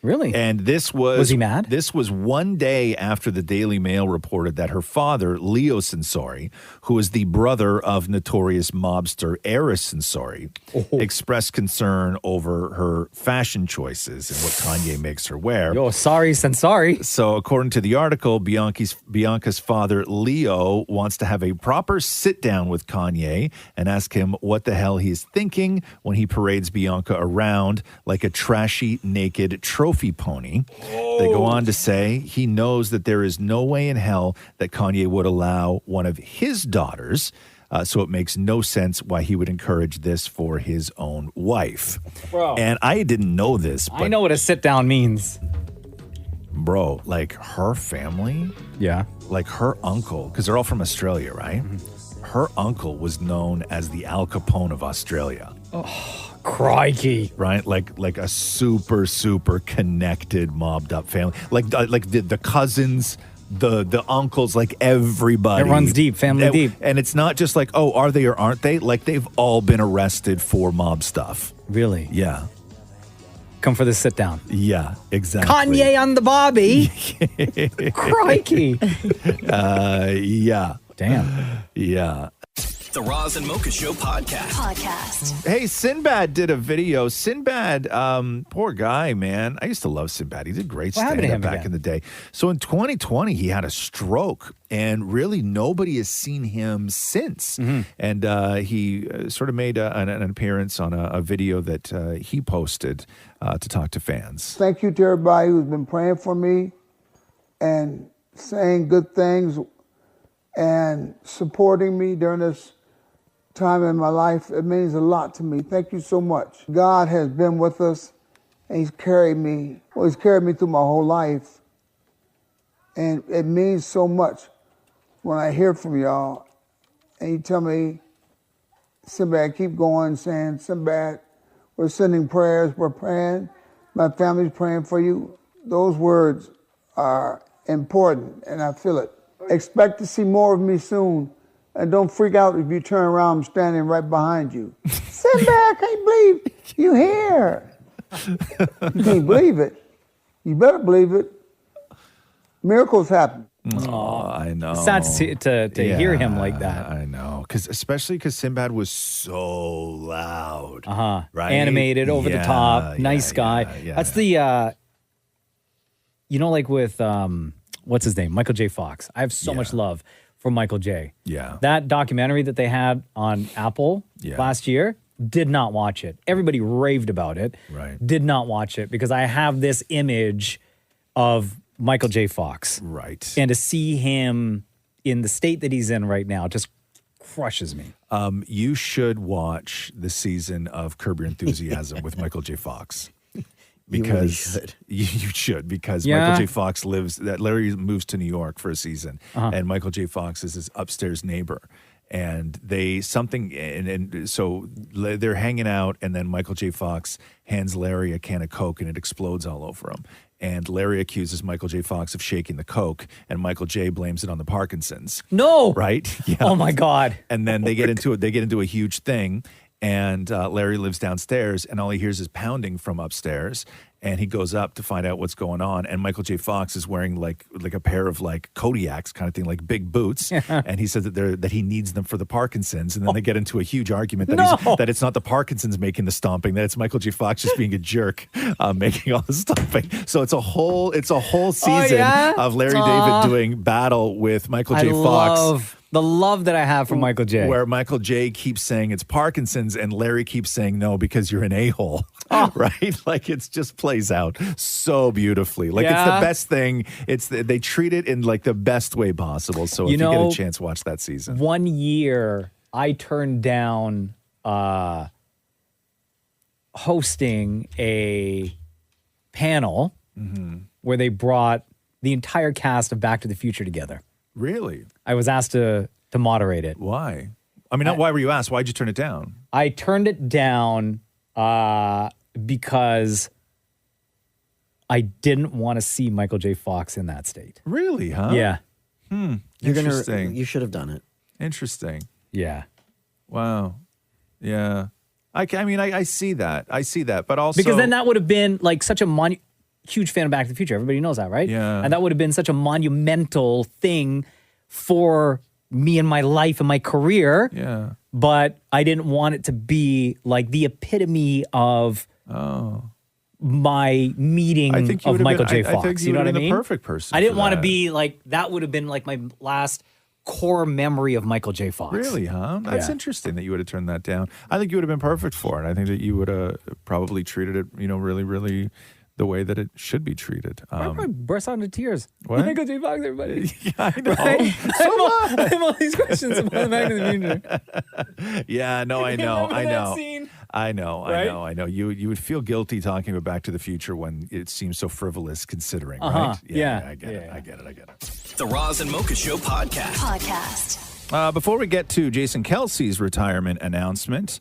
Really? And this was he mad? This was one day after the Daily Mail reported that her father, Leo Censori, who is the brother of notorious mobster Eris Censori, expressed concern over her fashion choices and what Kanye makes her wear. Yo, sorry, Censori. So according to the article, Bianca's father, Leo, wants to have a proper sit down with Kanye and ask him what the hell he's thinking when he parades Bianca around like a trashy, naked trophy pony. They go on to say he knows that there is no way in hell that Kanye would allow one of his daughters, so it makes no sense why he would encourage this for his own wife. Bro. And I didn't know this, but I know what a sit down means. bro, like her family, like her uncle, because they're all from Australia, right? Her uncle was known as the Al Capone of Australia. Oh, crikey. Right? Like a super, super connected, mobbed up family. Like the cousins, the uncles, like everybody. It runs deep, family deep. And it's not just like, oh, are they or aren't they? Like they've all been arrested for mob stuff. Really? Yeah. Come for the sit down. Yeah, exactly. Kanye on the Bobby. Crikey. Yeah. Damn. Yeah. The Roz and Mocha Show podcast. Hey, Sinbad did a video. Sinbad, poor guy, man. I used to love Sinbad. He did great What happened to stand-up him back again? in the day. So in 2020, he had a stroke, and really nobody has seen him since. And he sort of made an appearance on a video that he posted to talk to fans. Thank you to everybody who's been praying for me and saying good things and supporting me during this time in my life. It means a lot to me. Thank you so much. God has been with us and he's carried me. Well, he's carried me through my whole life. And it means so much when I hear from y'all and you tell me, Sinbad, keep going, saying, Sinbad, we're sending prayers, we're praying, my family's praying for you. Those words are important and I feel it. Expect to see more of me soon. And don't freak out if you turn around, I'm standing right behind you. Sinbad, I can't believe you here. You can't believe it. You better believe it. Miracles happen. Oh, I know. It's sad to hear him like that. I know. Especially because Sinbad was so loud. Right? Animated, over the top, nice guy. That's the, like with, what's his name? Michael J. Fox. I have so much love for Michael J. Yeah. That documentary that they had on Apple last year, did not watch it. Everybody raved about it. Right. Did not watch it because I have this image of Michael J. Fox. Right. And to see him in the state that he's in right now just crushes me. You should watch the season of Curb Your Enthusiasm with Michael J. Fox. because you should, because Yeah. Michael J. Fox Larry moves to New York for a season, Uh-huh. and Michael J. Fox is his upstairs neighbor. And so they're hanging out, and then Michael J. Fox hands Larry a can of Coke, and it explodes all over him. And Larry accuses Michael J. Fox of shaking the Coke, and Michael J. blames it on the Parkinson's. No, right? Yeah. Oh my God! And then they get into it. They get into a huge thing, and Larry lives downstairs, and all he hears is pounding from upstairs. And he goes up to find out what's going on. And Michael J. Fox is wearing like a pair of like Kodiaks kind of thing, like big boots. And he says that he needs them for the Parkinson's. And then they get into a huge argument that it's not the Parkinson's making the stomping, that it's Michael J. Fox just being a jerk, making all the stomping. So it's a whole season of Larry David doing battle with Michael J. Fox. Love the love that I have for Michael J. Where Michael J. keeps saying it's Parkinson's, and Larry keeps saying no because you're an a-hole. Right? Like it just plays out so beautifully. Like it's the best thing. They treat it in like the best way possible. So if you get a chance, watch that season. 1 year I turned down hosting a panel where they brought the entire cast of Back to the Future together. Really? I was asked to moderate it. Why? I mean, why were you asked? Why'd you turn it down? I turned it down because I didn't want to see Michael J. Fox in that state. Really, huh? Yeah. Interesting. You should have done it. Interesting. Yeah. Wow. Yeah. I mean, I see that. I see that. But also... Because then that would have been like such a huge fan of Back to the Future. Everybody knows that, right? Yeah. And that would have been such a monumental thing for me and my life and my career. Yeah. But I didn't want it to be like the epitome of my meeting of Michael J. Fox. I think you know what I mean? The perfect person. I didn't for want to that. be like, that would have been like my last core memory of Michael J. Fox. Really, huh? That's Yeah. interesting that you would have turned that down. I think you would have been perfect for it. I think that you would have probably treated it, really, really the way that it should be treated. I probably burst out into tears. What? Michael J. Fox, everybody. Yeah, I know. Right? I have all these questions about Back to the Future. Yeah, no, I know. Remember I that know. scene? I know. Right? I know. You would feel guilty talking about Back to the Future when it seems so frivolous considering, Uh-huh. right? Yeah. I get it. The Roz and Mocha Show podcast. Before we get to Jason Kelce's retirement announcement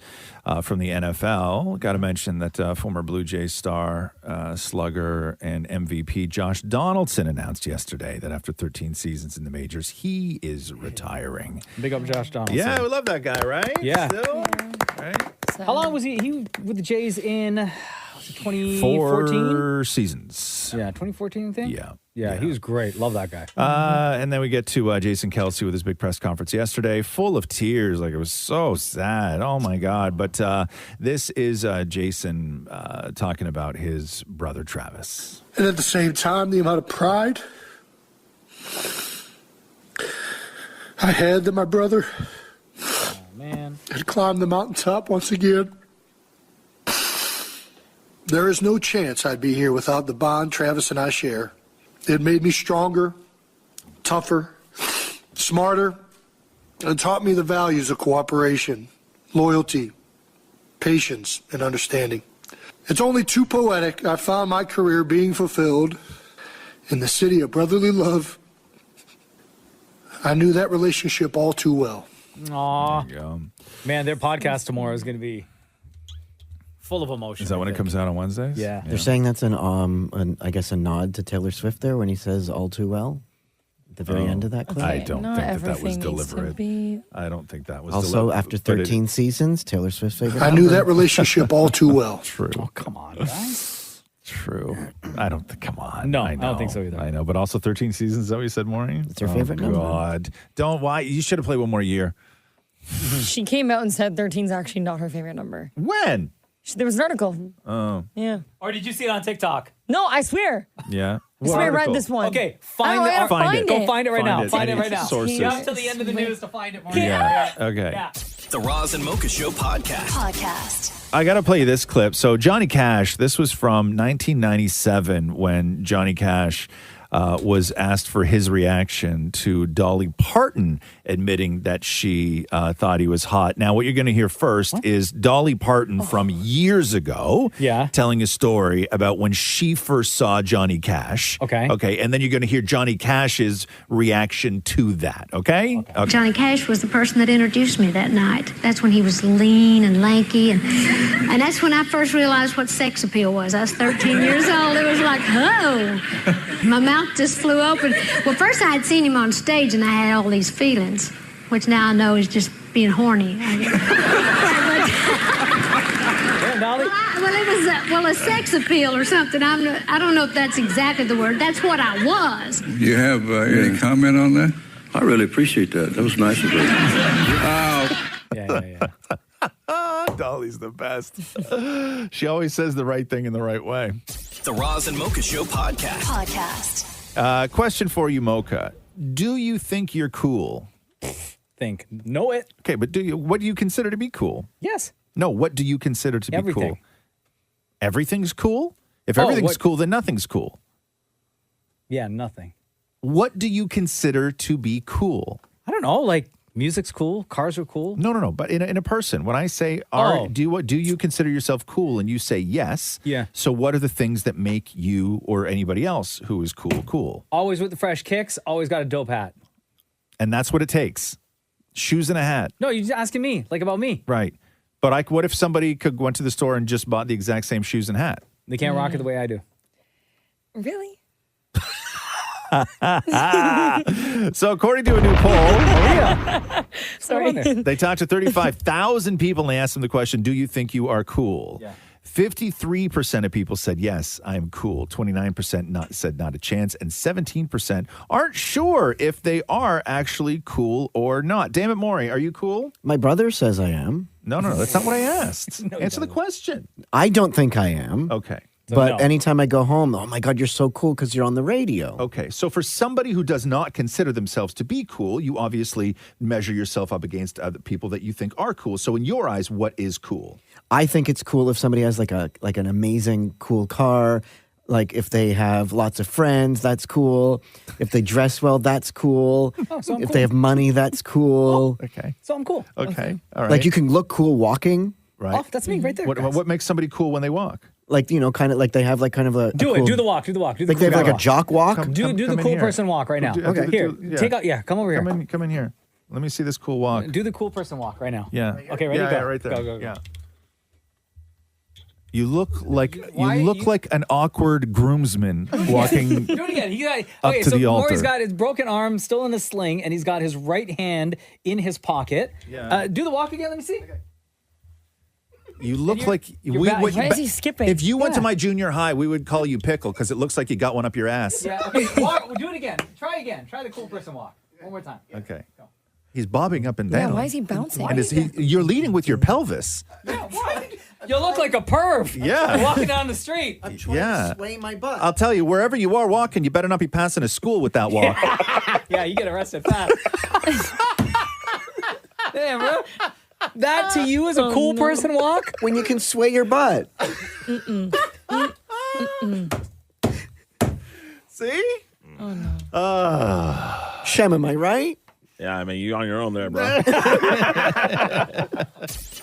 from the NFL, got to mention that former Blue Jays star, slugger, and MVP Josh Donaldson announced yesterday that after 13 seasons in the majors, he is retiring. Big up Josh Donaldson. Yeah, we love that guy, right? Yeah. Still? Right? How long was he with the Jays in 2014? 4 seasons. Yeah, 2014, I think? Yeah. Yeah, he was great. Love that guy. And then we get to Jason Kelce with his big press conference yesterday, full of tears. Like, it was so sad. Oh, my God. But this is Jason talking about his brother, Travis. And at the same time, the amount of pride I had that my brother had climbed the mountaintop once again. There is no chance I'd be here without the bond Travis and I share. It made me stronger, tougher, smarter, and taught me the values of cooperation, loyalty, patience, and understanding. It's only too poetic I found my career being fulfilled in the city of brotherly love. I knew that relationship all too well. Aw. Man, their podcast tomorrow is going to be full of emotion. Is that when it comes out on Wednesdays? Yeah. They're saying that's I guess a nod to Taylor Swift there when he says all too well at the very end of that clip. I don't Not think that was everything needs to deliberate. be- I don't think that was Also, deliberate. after but it- 13 seasons, Taylor Swift's favorite I knew number. that relationship all too well. True. Oh, come on, guys. True. I don't think, come on. No, I don't think so either. I know, but also 13 seasons, is that what you said, Maureen? It's her favorite number. God. Don't, why? You should have played one more year. She came out and said 13 is actually not her favorite number. When? There was an article. Oh. Yeah. Or did you see it on TikTok? No, I swear. Yeah. I swear I read this one. Okay, I gotta find it. Go find it right now. Find it Any right now. sources. You have till the end of the news to find it. Yeah. Okay. The Roz and Mocha Show podcast. I got to play you this clip. So Johnny Cash, this was from 1997 when Johnny Cash was asked for his reaction to Dolly Parton admitting that she thought he was hot. Now, what you're going to hear first is Dolly Parton from years ago telling a story about when she first saw Johnny Cash. Okay, and then you're going to hear Johnny Cash's reaction to that, okay? Johnny Cash was the person that introduced me that night. That's when he was lean and lanky, and that's when I first realized what sex appeal was. I was 13 years old. It was like, oh, my mouth just flew open. Well, first I had seen him on stage, and I had all these feelings, which now I know is just being horny. Well, it was a sex appeal or something. I don't know if that's exactly the word. That's what I was. Do you have any comment on that? I really appreciate that. That was nice of you. Dolly's the best. She always says the right thing in the right way. The Roz and Mocha Show podcast. Question for you, Mocha. Do you think you're cool? Know it. Okay, but what do you consider to be cool? Yes. No, what do you consider to be Everything. cool? Everything's cool? If everything's cool, then nothing's cool. Yeah, nothing. What do you consider to be cool? I don't know. Like, music's cool. Cars are cool. No. But in a person, when I say, do you consider yourself cool? And you say yes. Yeah. So what are the things that make you or anybody else who is cool? Always with the fresh kicks. Always got a dope hat. And that's what it takes. Shoes and a hat. No, you're just asking me, like about me. Right. But what if somebody went to the store and just bought the exact same shoes and hat? They can't rock it the way I do. Really? So according to a new poll, Sorry. they talked to 35,000 people and they asked them the question, do you think you are cool? Yeah. 53% of people said, yes, I am cool. 29% said not a chance. And 17% aren't sure if they are actually cool or not. Damn it, Maury, are you cool? My brother says I am. No, that's not what I asked. Answer the question. I don't think I am. Okay. But anytime I go home, oh my God, you're so cool because you're on the radio. Okay, so for somebody who does not consider themselves to be cool, you obviously measure yourself up against other people that you think are cool. So in your eyes, what is cool? I think it's cool if somebody has like an amazing, cool car. Like if they have lots of friends, that's cool. If they dress well, that's cool. So I'm if cool. they have money, that's cool. Okay. So I'm cool. Okay, all right. Like you can look cool walking. Right. Oh, that's me right there. What makes somebody cool when they walk? Like, kind of like they have like kind of a Do cool, it. Do the walk. Do the walk. Do the like they have cool like a walk. jock walk. Do the cool person walk right now. Okay. Here, take out. Yeah, come over here. Come in here. Let me see this cool walk. Do the cool person walk right now. Yeah. Okay, ready? Yeah, Go. right there. Go. Yeah. You look like like an awkward groomsman walking Do it again. up to the altar. Maury's got his broken arm still in a sling, and he's got his right hand in his pocket. Yeah. Do the walk again. Let me see. You look like Why is he skipping? If you went to my junior high, we would call you Pickle because it looks like you got one up your ass. Yeah. Okay. Walk. Do it again. Try again. Try the cool person walk. One more time. Okay. He's bobbing up and down. Yeah, why is he bouncing? And you're leading with your pelvis. You look like a perv. Yeah. Walking down the street. I'm trying to sway my butt. I'll tell you, wherever you are walking, you better not be passing a school with that walk. Yeah, you get arrested fast. Damn, bro. That to you is a cool person walk? When you can sway your butt. See? Oh, no. Shem, am I right? Yeah, I mean, you on your own there, bro.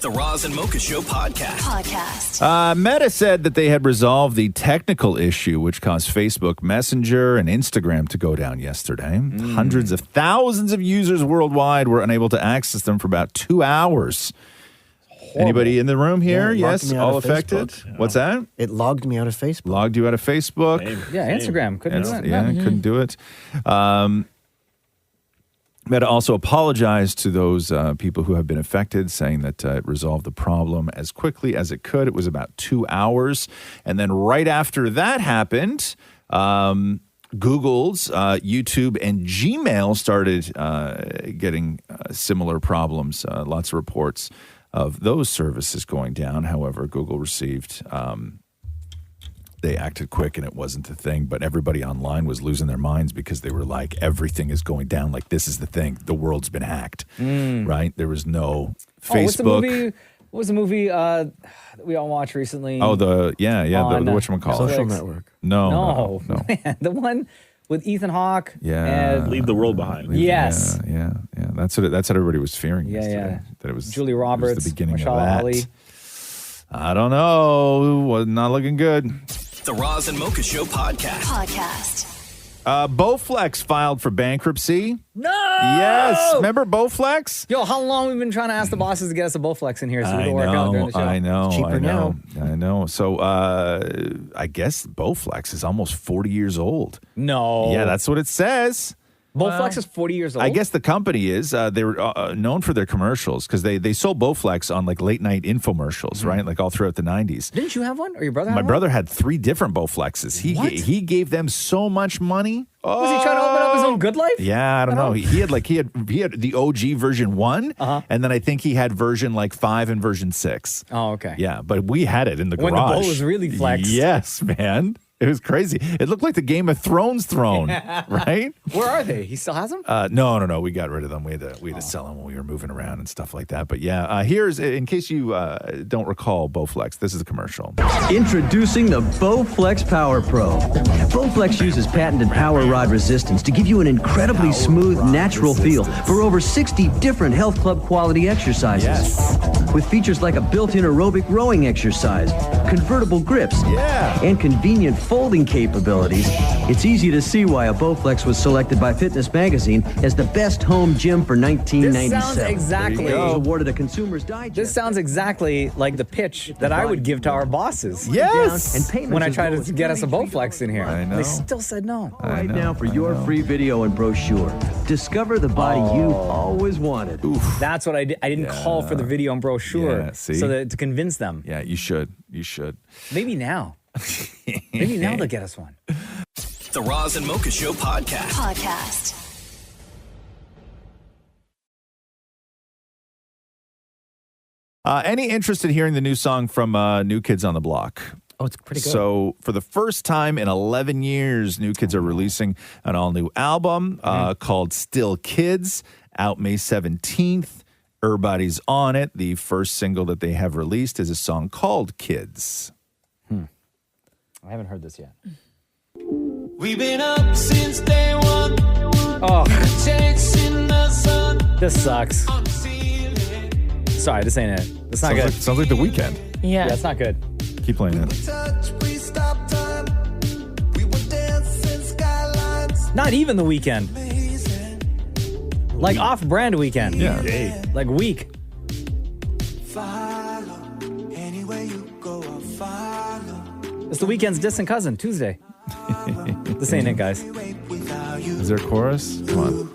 The Roz and Mocha Show podcast. Meta said that they had resolved the technical issue which caused Facebook Messenger and Instagram to go down yesterday. Hundreds of thousands of users worldwide were unable to access them for about 2 hours. Anybody in the room here? Yeah, it logged Yes, me out all of affected. Facebook. What's that? It logged me out of Facebook. Logged you out of Facebook. Yeah, Instagram. Couldn't do it. Yeah, couldn't do it. Meta also apologized to those people who have been affected, saying that it resolved the problem as quickly as it could. It was about 2 hours. And then right after that happened, Google's YouTube and Gmail started getting similar problems. Lots of reports of those services going down. However, Google received... they acted quick and it wasn't a thing, but everybody online was losing their minds because they were like, everything is going down. Like, this is the thing. The world's been hacked, right? There was no Facebook. What was the movie that we all watched recently? Oh, the whatchamacallit? Social Network. No. Man, the one with Ethan Hawke. Yeah. Leave the world behind. Yes. Yeah. That's what everybody was fearing. Yeah, yesterday, that it was Julia it was Roberts, the beginning Mahershala of that. Ali. I don't know. Was not looking good. The Roz and Mocha Show podcast. Bowflex filed for bankruptcy. No! Yes. Remember Bowflex? Yo, how long we've been trying to ask the bosses to get us a Bowflex in here so we I can work out during the show? I know. It's cheaper I know. now. I know. So I guess Bowflex is almost 40 years old. No. Yeah, that's what it says. Bowflex is 40 years old? I guess the company is. They were known for their commercials because they sold Bowflex on like late night infomercials, right? Like all throughout the 90s. Didn't you have one? Or your brother had My one? brother had 3 different Bowflexes. He gave them so much money. Was he trying to open up his own good life? Yeah, I don't know. He had the OG version 1, and then I think he had version like 5 and version 6. Oh, okay. Yeah, but we had it in the When the garage. bow was really flexed. Yes, man. It was crazy. It looked like the Game of Thrones throne, right? Where are they? He still has them? No. We got rid of them. We had to sell them when we were moving around and stuff like that. But yeah, here's, in case you don't recall Bowflex, this is a commercial. Introducing the Bowflex Power Pro. Bowflex uses patented power rod resistance to give you an incredibly smooth, natural feel for over 60 different health club quality exercises. With features like a built-in aerobic rowing exercise, convertible grips, and convenient folding capabilities, it's easy to see why a Bowflex was selected by Fitness Magazine as the best home gym for 1997. This sounds exactly. It was awarded a Consumer's Digest. This sounds exactly like the pitch that I would give to our bosses. Yes. And payments When I as tried low to as get us a Bowflex in here. I know. They still said no. Right now for your free video and brochure. Discover the body you always wanted. That's what I did. I didn't call for the video and brochure Yeah, see? so that to convince them. Yeah, you should. You should. Maybe now. Maybe now they'll get us one. The Roz and Mocha Show podcast. Any interest in hearing the new song from New Kids on the Block? Oh, it's pretty good. So, for the first time in 11 years, New Kids are releasing an all-new album called Still Kids, out May 17th. Everybody's on it. The first single that they have released is a song called Kids. I haven't heard this yet. We've been up since day one. Oh, Chasing the sun. this sucks. Sorry, this ain't it. It's not good. Sounds like The Weeknd. Yeah. It's not good. Keep playing it. We stopped time. We were dancing skylines. Not even The Weeknd. Like off-brand Weeknd. Yeah. Like weak. Follow. Anywhere you go, I'll follow. It's The Weeknd's distant cousin, Tuesday. This ain't it, guys. Is there a chorus? Come on.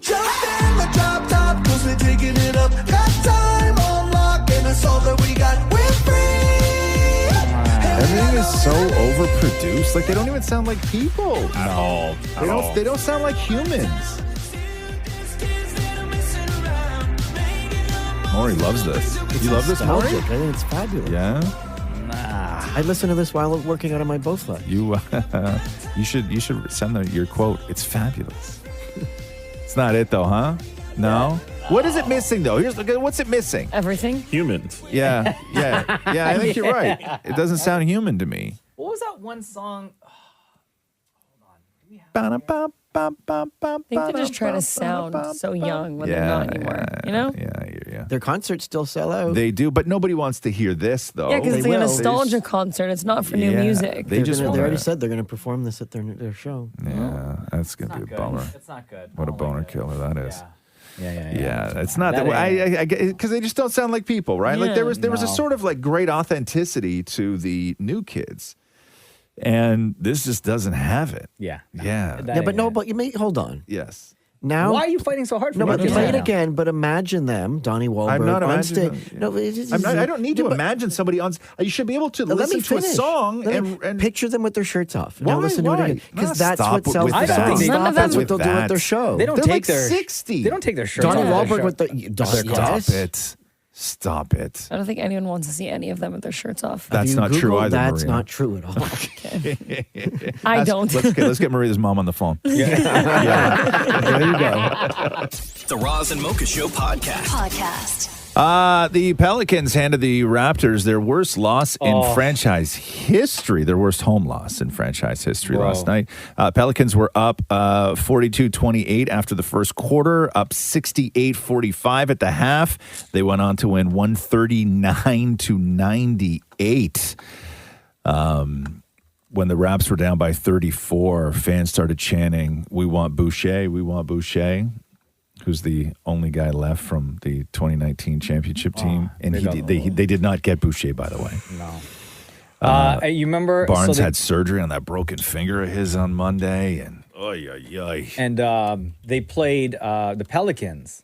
Jump in the drop top, 'cause we're taking it up. Got time on lock, and that's all that we got. We're free. Everything is so overproduced. Like, they don't even sound like people at all. They don't sound like humans. Maury loves this. You love this, Maury? Nostalgic. I think it's fabulous. Yeah. I listen to this while working out on my Bowflex. You should send your quote. It's fabulous. It's not it though, huh? No. What is it missing though? What's it missing? Everything. Humans. Yeah. I think you're right. It doesn't sound human to me. What was that one song? I think they're just trying to sound so young when they're not anymore. You know? Yeah. Their concerts still sell out. They do, but nobody wants to hear this though. Yeah, because it's like a will. nostalgia concert. It's not for new music. They already said they're going to perform this at their show. Yeah, that's gonna be a bummer. It's not good. What a boner killer that is. Yeah. It's not that because they just don't sound like people, right? Like there was a sort of like great authenticity to the New Kids, and this just doesn't have it. Yeah. But you may hold on. Yes. Now, why are you fighting so hard for No, but New Kids play right it now? again. But imagine them, Donnie Wahlberg I'm not on imagining stage. them, No, I don't need to imagine somebody on. You should be able to Let listen me to a finish. song Let me and picture them with their shirts off. Now Why? listen to it Why? again, because No, that's stop what sells with the that. song. None of That's them what they'll with do at that. their show. They don't They're take like their 60. They don't take their shirts Donnie off. Wahlberg with the Stop it. Stop it. I don't think anyone wants to see any of them with their shirts off. That's not true either. That's Maria. not true at all. I don't. Let's get Maria's mom on the phone. There you go. The Roz and Mocha Show podcast. The Pelicans handed the Raptors their worst loss in franchise history, their worst home loss in franchise history last night. Pelicans were up 42-28 after the first quarter, up 68-45 at the half. They went on to win 139-98. When the Raps were down by 34, fans started chanting, "We want Boucher, we want Boucher," who's the only guy left from the 2019 championship team. And they did not get Boucher, by the way. No. You remember Barnes had surgery on that broken finger of his on Monday, and and they played the Pelicans,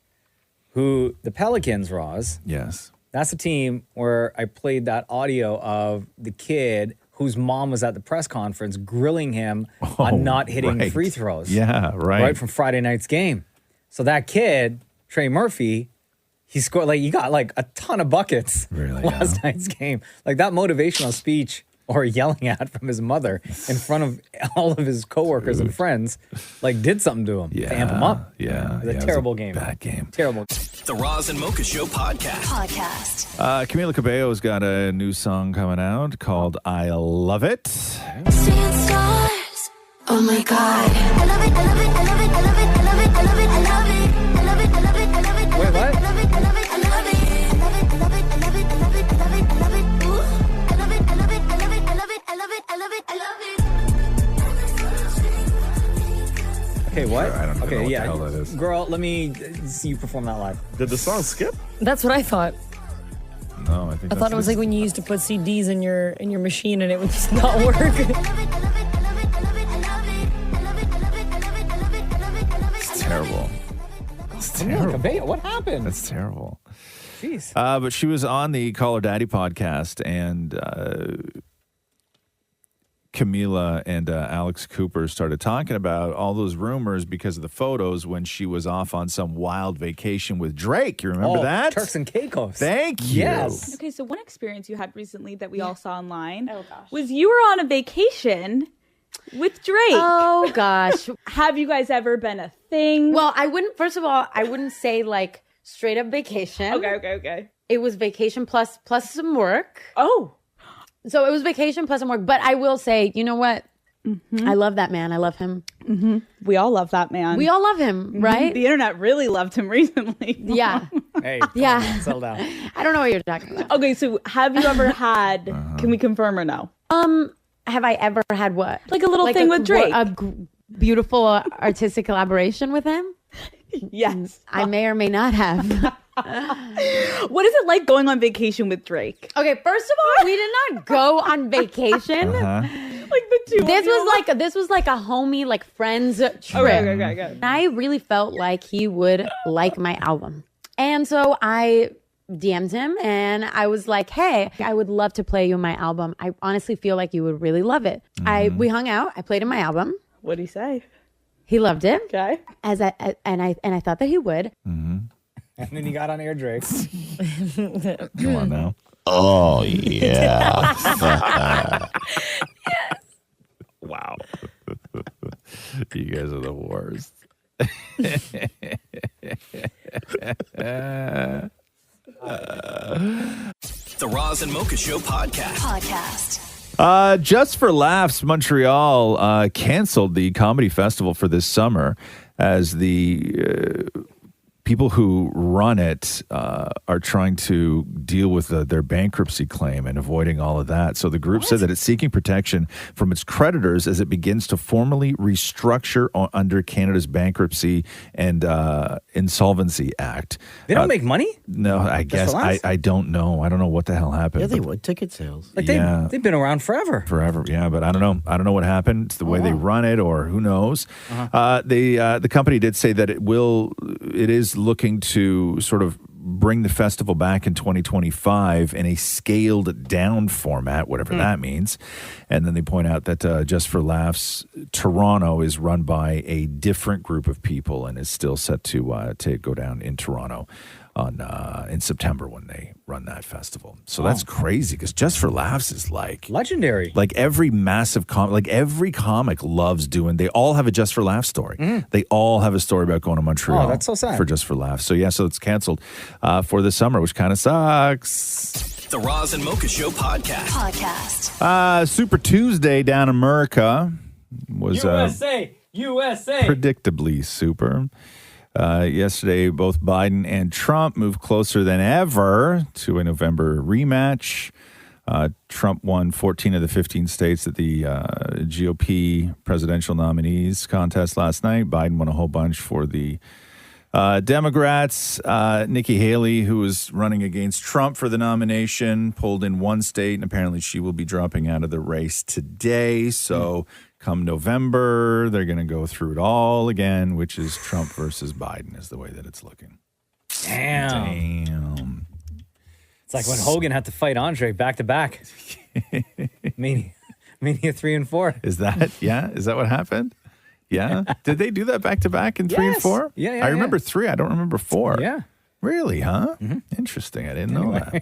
Roz. Yes. That's the team where I played that audio of the kid whose mom was at the press conference grilling him on not hitting free throws. Yeah, right. Right from Friday night's game. So that kid, Trey Murphy, he scored he got a ton of buckets last night's game. Like that motivational speech or yelling at from his mother in front of all of his coworkers and friends, did something to him to amp him up. Yeah. It was a terrible game. Bad game. Terrible. The Roz and Mocha Show podcast. Camila Cabello's got a new song coming out called I Love It. Seeing stars. Oh my God. I love it, I love it, I love it, I love it, I love it, I love it, I love it, I love it, I love it, I love it, Wait, what? I love it, I love it, I love it, I love it, I love it, I love it, I love it, I love it, I love it, ooh. I love it, I love it, I love it, I love it, I love it, I love it, I love it. Okay, what? I don't even know what the hell that is. Girl, let me see you perform that live. Did the song skip? That's what I thought. No, I think I thought it was like when you used to put CDs in your machine and it would just not work. It's terrible. It's terrible. Cabello, what happened? That's terrible. Jeez. But she was on the Call Her Daddy podcast, and Camila and Alex Cooper started talking about all those rumors because of the photos when she was off on some wild vacation with Drake. You remember that? Turks and Caicos. Thank you. Yes. Okay, so one experience you had recently that we all saw online was you were on a vacation with Drake. Oh, gosh. Have you guys ever been a thing? Well, first of all, I wouldn't say straight up vacation. Okay. It was vacation plus some work. Oh. So it was vacation plus some work. But I will say, you know what? Mm-hmm. I love that man. I love him. Mm-hmm. We all love that man. We all love him, right? The internet really loved him recently. Yeah. Hey, yeah. Settle down. I don't know what you're talking about. Okay, so have you ever had, can we confirm or no? Have I ever had what? Like a little thing with Drake. A beautiful artistic collaboration with him? Yes. I may or may not have. What is it like going on vacation with Drake? Okay, first of all, we did not go on vacation. Like the two. This was like a homie, friends trip. Okay. And I really felt like he would like my album. And so I DM'd him and I was like, hey, I would love to play you my album. I honestly feel like you would really love it. We hung out. I played him my album. What'd he say? He loved it. Okay. And I thought that he would. Mm-hmm. And then he got on air, Drake. Come on now. Oh, yeah. Wow. You guys are the worst. The Roz and Mocha Show podcast. Just for Laughs, Montreal canceled the comedy festival for this summer as the people who run it are trying to deal with their bankruptcy claim and avoiding all of that. So the group said that it's seeking protection from its creditors as it begins to formally restructure under Canada's Bankruptcy and Insolvency Act. They don't make money? No, I guess. I don't know. I don't know what the hell happened. Yeah, they would. Ticket sales. They've been around forever. Forever, yeah, but I don't know. I don't know what happened. It's the way they run it, or who knows. The company did say that it is looking to sort of bring the festival back in 2025 in a scaled down format, whatever that means. And then they point out that Just for Laughs, Toronto is run by a different group of people and is still set to go down in Toronto in September when they run that festival. So that's crazy because Just for Laughs is like legendary. Like every massive every comic loves doing. They all have a Just for Laughs story. They all have a story about going to Montreal. Oh, that's so sad. For Just for Laughs. So so it's canceled for the summer, which kind of sucks. The Roz and Mocha Show podcast. Super Tuesday down in America was USA. predictably super. Yesterday, both Biden and Trump moved closer than ever to a November rematch. Trump won 14 of the 15 states at the GOP presidential nominees contest last night. Biden won a whole bunch for the Democrats. Nikki Haley, who was running against Trump for the nomination, pulled in one state, and apparently she will be dropping out of the race today. So come November, they're going to go through it all again, which is Trump versus Biden is the way that it's looking. Damn. It's like when Hogan had to fight Andre back to back. Mania 3 and 4. Is that what happened? Yeah. Did they do that back to back in 3 and 4? Yeah, I remember 3. I don't remember 4. Yeah. Really, huh? Interesting. I didn't know that.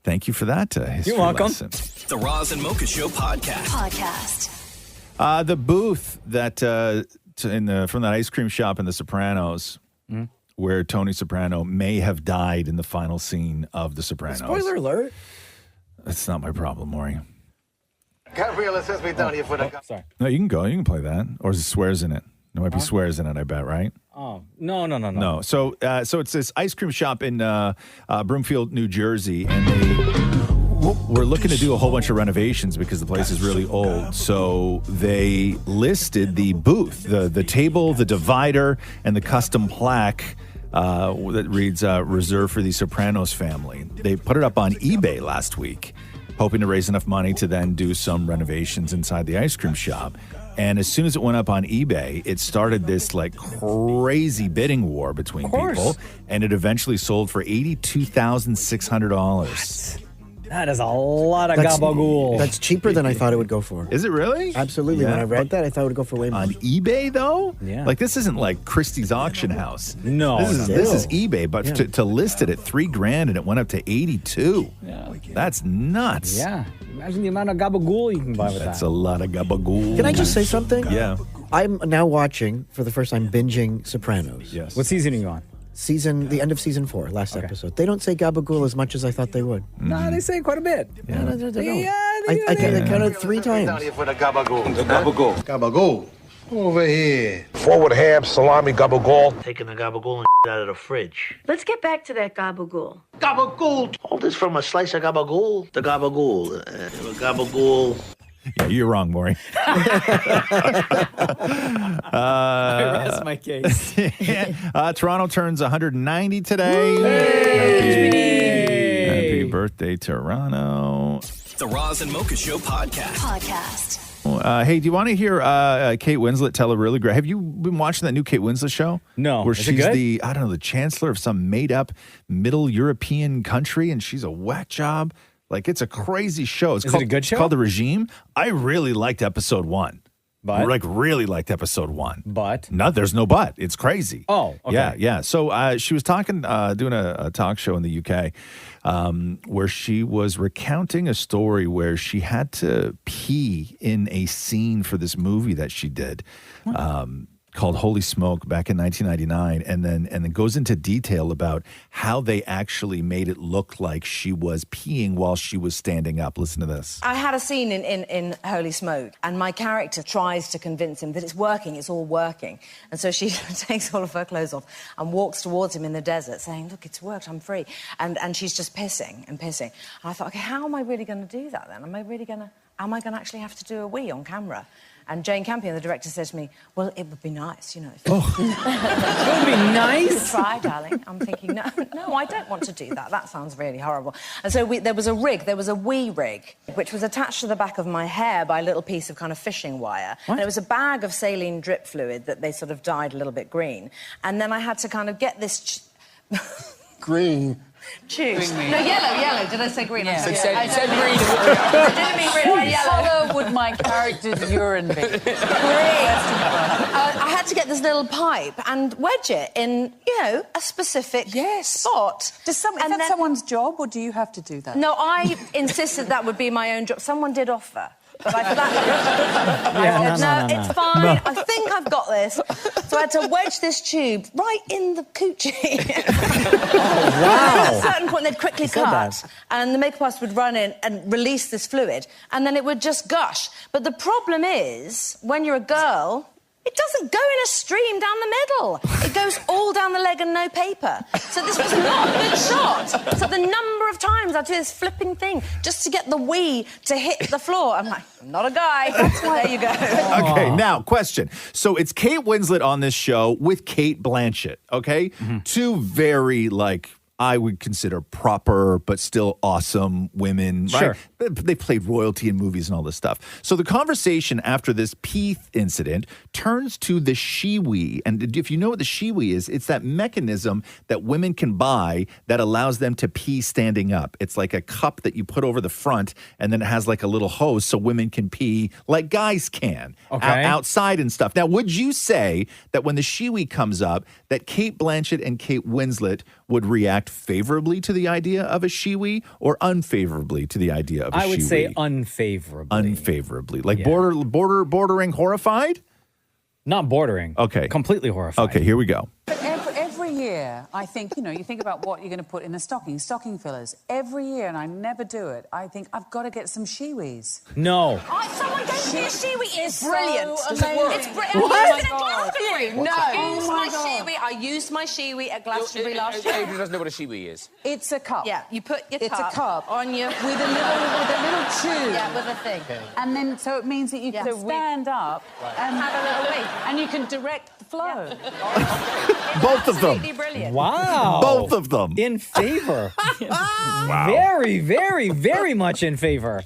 Thank you for that history You're welcome. lesson. The Roz and Mocha Show podcast. The booth that from that ice cream shop in The Sopranos, where Tony Soprano may have died in the final scene of The Sopranos. Spoiler alert. That's not my problem, Maury. Gabriela says we down here for the. Sorry. No, you can go. You can play that. Or is it swears in it? There might be swears in it, I bet, right? Oh, no. No. So it's this ice cream shop in Broomfield, New Jersey, and they were looking to do a whole bunch of renovations because the place is really old. So they listed the booth, the table, the divider, and the custom plaque that reads "Reserved for the Sopranos family." They put it up on eBay last week, hoping to raise enough money to then do some renovations inside the ice cream shop. And as soon as it went up on eBay, it started this like crazy bidding war between people, and it eventually sold for $82,600. That is a lot of gabagool. That's cheaper than I thought it would go for. Is it really? Absolutely. Yeah. When I read that, I thought it would go for way more. On eBay, though? Yeah. Like, this isn't like Christie's auction house. No. This is eBay, but to list it at $3,000 and it went up to 82. Yeah. That's nuts. Yeah. Imagine the amount of gabagool you can buy with That's that. a lot of gabagool. Can I just say something? Yeah. I'm now watching, for the first time, binging Sopranos. Yes. What season are you on? The end of season 4, last episode. They don't say gabagool as much as I thought they would. No, they say it quite a bit. Yeah. No, they don't. Yeah, I counted 3 times. Down here for the gabagool. The gabagool. Gabagool. Over here. Forward ham, salami, gabagool. Taking the gabagool and out of the fridge. Let's get back to that gabagool. Gabagool! All this from a slice of gabagool. The gabagool. Gabagool. Yeah, you're wrong, Maury. I rest my case. Toronto turns 190 today. Happy birthday, Toronto. The Roz and Mocha Show podcast. Hey, do you want to hear Kate Winslet tell a really great? Have you been watching that new Kate Winslet show? No. Where Is it she's good? the chancellor of some made up middle European country, and she's a whack job. Like, it's a crazy show. Is it a good show? It's called The Regime. I really liked episode 1. But? Really liked episode 1. But? No, there's no but. It's crazy. Oh, okay. Yeah. So she was talking, doing a talk show in the UK where she was recounting a story where she had to pee in a scene for this movie that she did. Called Holy Smoke back in 1999, and then goes into detail about how they actually made it look like she was peeing while she was standing up. Listen to this. I had a scene in Holy Smoke, and my character tries to convince him that it's working, it's all working. And so she takes all of her clothes off and walks towards him in the desert saying, look, it's worked, I'm free. And she's just pissing and pissing. And I thought, okay, how am I really going to do that then? Am I going to actually have to do a wee on camera? And Jane Campion, the director, says to me, well, it would be nice, you know. If It would be nice? You could try, darling. I'm thinking, no, I don't want to do that. That sounds really horrible. And so there was a wee rig, which was attached to the back of my hair by a little piece of kind of fishing wire. What? And it was a bag of saline drip fluid that they sort of dyed a little bit green. And then I had to kind of get this... Green. Choose. No, yellow. Did I say green? Yeah. I Said said green. I didn't mean green. I yellow. What colour would my character's urine be? Green. I had to get this little pipe and wedge it in, a specific spot. Is that someone's job, or do you have to do that? No, I insisted that would be my own job. Someone did offer. But I it's fine. No. I think I've got this. So I had to wedge this tube right in the coochie. Wow. At a certain point, they'd quickly said cut, that. and the makeup artist would run in and release this fluid, and then it would just gush. But the problem is, when you're a girl, it doesn't go in a stream down the middle. It goes all down the leg and no paper. So this was not a good shot. So the number of times I do this flipping thing just to get the wee to hit the floor. I'm like, I'm not a guy. There you go. Okay, now, question. So it's Kate Winslet on this show with Kate Blanchett, okay? Two very, I would consider proper but still awesome women, right? Sure. They played royalty in movies and all this stuff. So the conversation after this pee incident turns to the shiwi. And if you know what the shiwi is, it's that mechanism that women can buy that allows them to pee standing up. It's like a cup that you put over the front, and then it has like a little hose so women can pee like guys can outside and stuff. Now, would you say that when the shiwi comes up, that Kate Blanchett and Kate Winslet would react favorably to the idea of a shiwi or unfavorably to the idea of a shiwi? I would say unfavorably. Unfavorably. Like bordering horrified? Not bordering. Okay. Completely horrified. Okay, here we go. But every year, I think, you think about what you're going to put in a stocking fillers. Every year, and I never do it, I think, I've got to get some shiwis. No. Someone gave me a shiwi. It's brilliant. Does it work? It's brilliant. What? I used my shiwi at Glastonbury last year. Adrian doesn't know what a shiwi is. It's a cup. Yeah, you put your It's cup a cup on your... with a little tube. Yeah, with a thing. And then, so it means that you can stand up and have a little wee. and you can direct the flow. Both of them. Brilliant. Wow. Both of them. In favor. Wow. Very, very, very much in favor.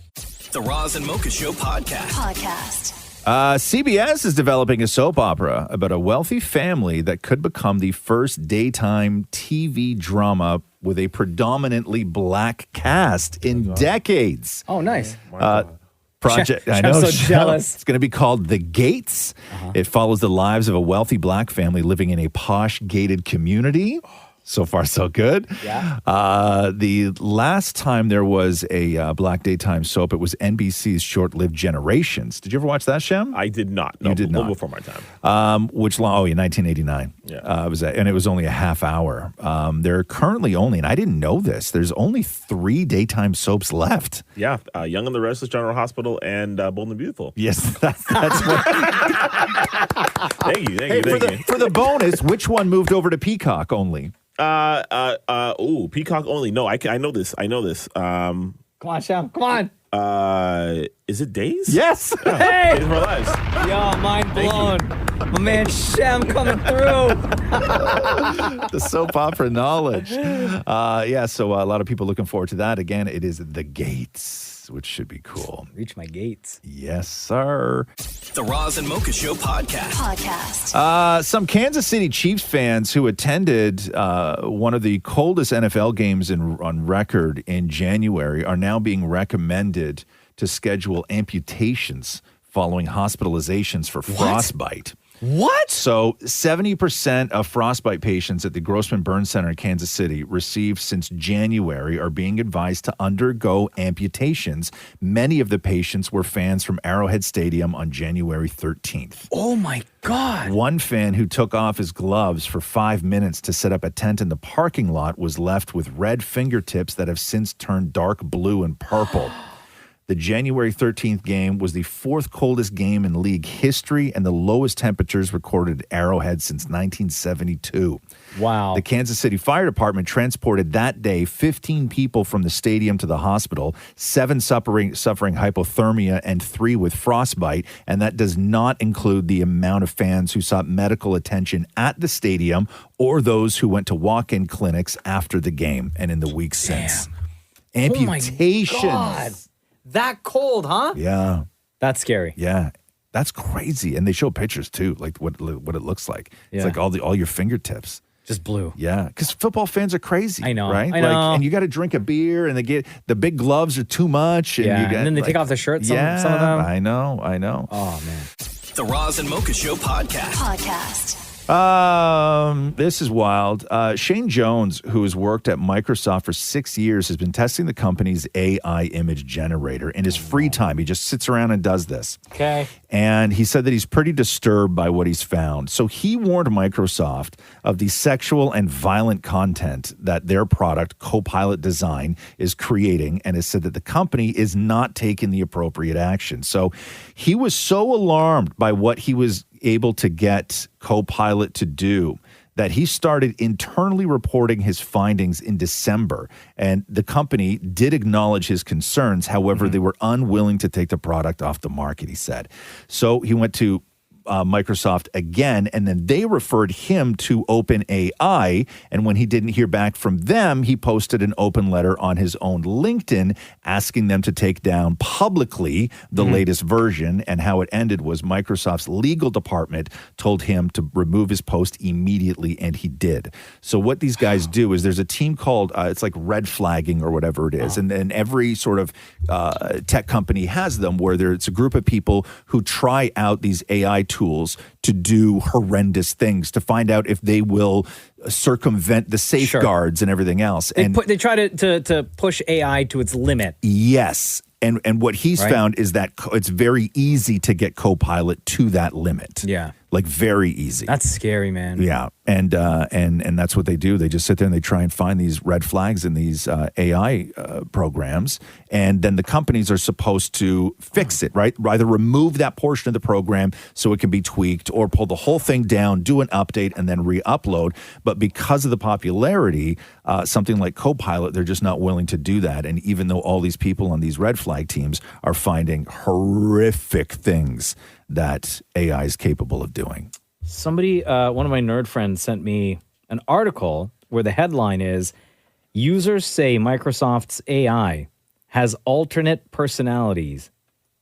The Roz and Mocha Show podcast. CBS is developing a soap opera about a wealthy family that could become the first daytime TV drama with a predominantly black cast in decades. Oh, nice. Project. I I'm know. so jealous. It's going to be called The Gates. It follows the lives of a wealthy black family living in a posh gated community. So far, so good. Yeah. The last time there was a black daytime soap, it was NBC's short-lived Generations. Did you ever watch that, Shem? I did not. No, You did not. Before my time. In 1989. Yeah. And it was only a half hour. There are currently only, and I didn't know this, there's only 3 daytime soaps left. Yeah, Young and the Restless, General Hospital, and Bold and Beautiful. Yes, that's what. Thank you. For the bonus, which one moved over to Peacock only? Peacock only. No, I know this. Come on, Shem. Come on. Is it Days? Yes. Hey. Days of Our Lives. Yo, mind blown. My man Shem coming through. The soap opera knowledge. So a lot of people looking forward to that. Again, it is The Gates, which should be cool. Reach my gates. Yes, sir. The Roz and Mocha Show podcast. Some Kansas City Chiefs fans who attended one of the coldest NFL games on record in January are now being recommended to schedule amputations following hospitalizations for frostbite. What? So 70% of frostbite patients at the Grossman Burn Center in Kansas City received since January are being advised to undergo amputations. Many of the patients were fans from Arrowhead Stadium on January 13th. Oh, my God. One fan who took off his gloves for 5 minutes to set up a tent in the parking lot was left with red fingertips that have since turned dark blue and purple. The January 13th game was the 4th coldest game in league history and the lowest temperatures recorded at Arrowhead since 1972. Wow. The Kansas City Fire Department transported that day 15 people from the stadium to the hospital, 7 suffering hypothermia and 3 with frostbite, and that does not include the amount of fans who sought medical attention at the stadium or those who went to walk-in clinics after the game and in the weeks since. Amputations. Oh, my God. That cold, huh? Yeah. That's scary. Yeah. That's crazy. And they show pictures too, like what it looks like. Yeah. It's like all your fingertips. Just blue. Yeah, because football fans are crazy. I know. right? I know. And you got to drink a beer, and they get the big gloves are too much. And Yeah, you get, and then they take off the shirts, some of them. I know. Oh, man. The Roz and Mocha Show podcast. This is wild. Shane Jones, who has worked at Microsoft for 6 years, has been testing the company's AI image generator in his free time. He just sits around and does this. Okay. And he said that he's pretty disturbed by what he's found. So he warned Microsoft of the sexual and violent content that their product, Copilot Design, is creating, and has said that the company is not taking the appropriate action. So he was so alarmed by what he was able to get Copilot to do that he started internally reporting his findings in December. And the company did acknowledge his concerns. However, they were unwilling to take the product off the market, he said. So he went to Microsoft again, and then they referred him to OpenAI. And when he didn't hear back from them, he posted an open letter on his own LinkedIn asking them to take down publicly the latest version. And how it ended was Microsoft's legal department told him to remove his post immediately, and he did. So what these guys do is there's a team called, it's like red flagging or whatever it is. And every sort of tech company has them, where it's a group of people who try out these AI tools to do horrendous things, to find out if they will circumvent the safeguards and everything else. They try to push AI to its limit. Yes. And what he's found is that it's very easy to get Copilot to that limit. Yeah. Like very easy. That's scary, man. Yeah. And that's what they do. They just sit there and they try and find these red flags in these AI programs. And then the companies are supposed to fix it, right? Either remove that portion of the program so it can be tweaked, or pull the whole thing down, do an update, and then re-upload. But because of the popularity, something like Copilot, they're just not willing to do that. And even though all these people on these red flag teams are finding horrific things that AI is capable of doing. Somebody, one of my nerd friends sent me an article where the headline is, users say Microsoft's AI has alternate personalities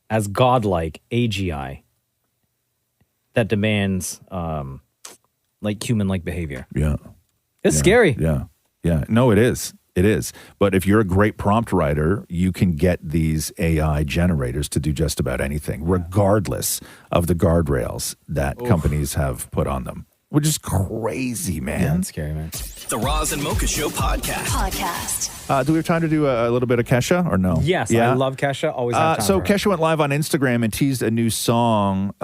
as godlike AGI that demands like human-like behavior. Yeah. It's scary. Yeah. Yeah. No, it is. It is. But if you're a great prompt writer, you can get these AI generators to do just about anything, regardless of the guardrails that companies have put on them, which is crazy, man. Yeah, that's scary, man. The Roz and Mocha Show podcast. Do we have time to do a little bit of Kesha or no? Yes, I love Kesha. Always have time So for her. Kesha went live on Instagram and teased a new song.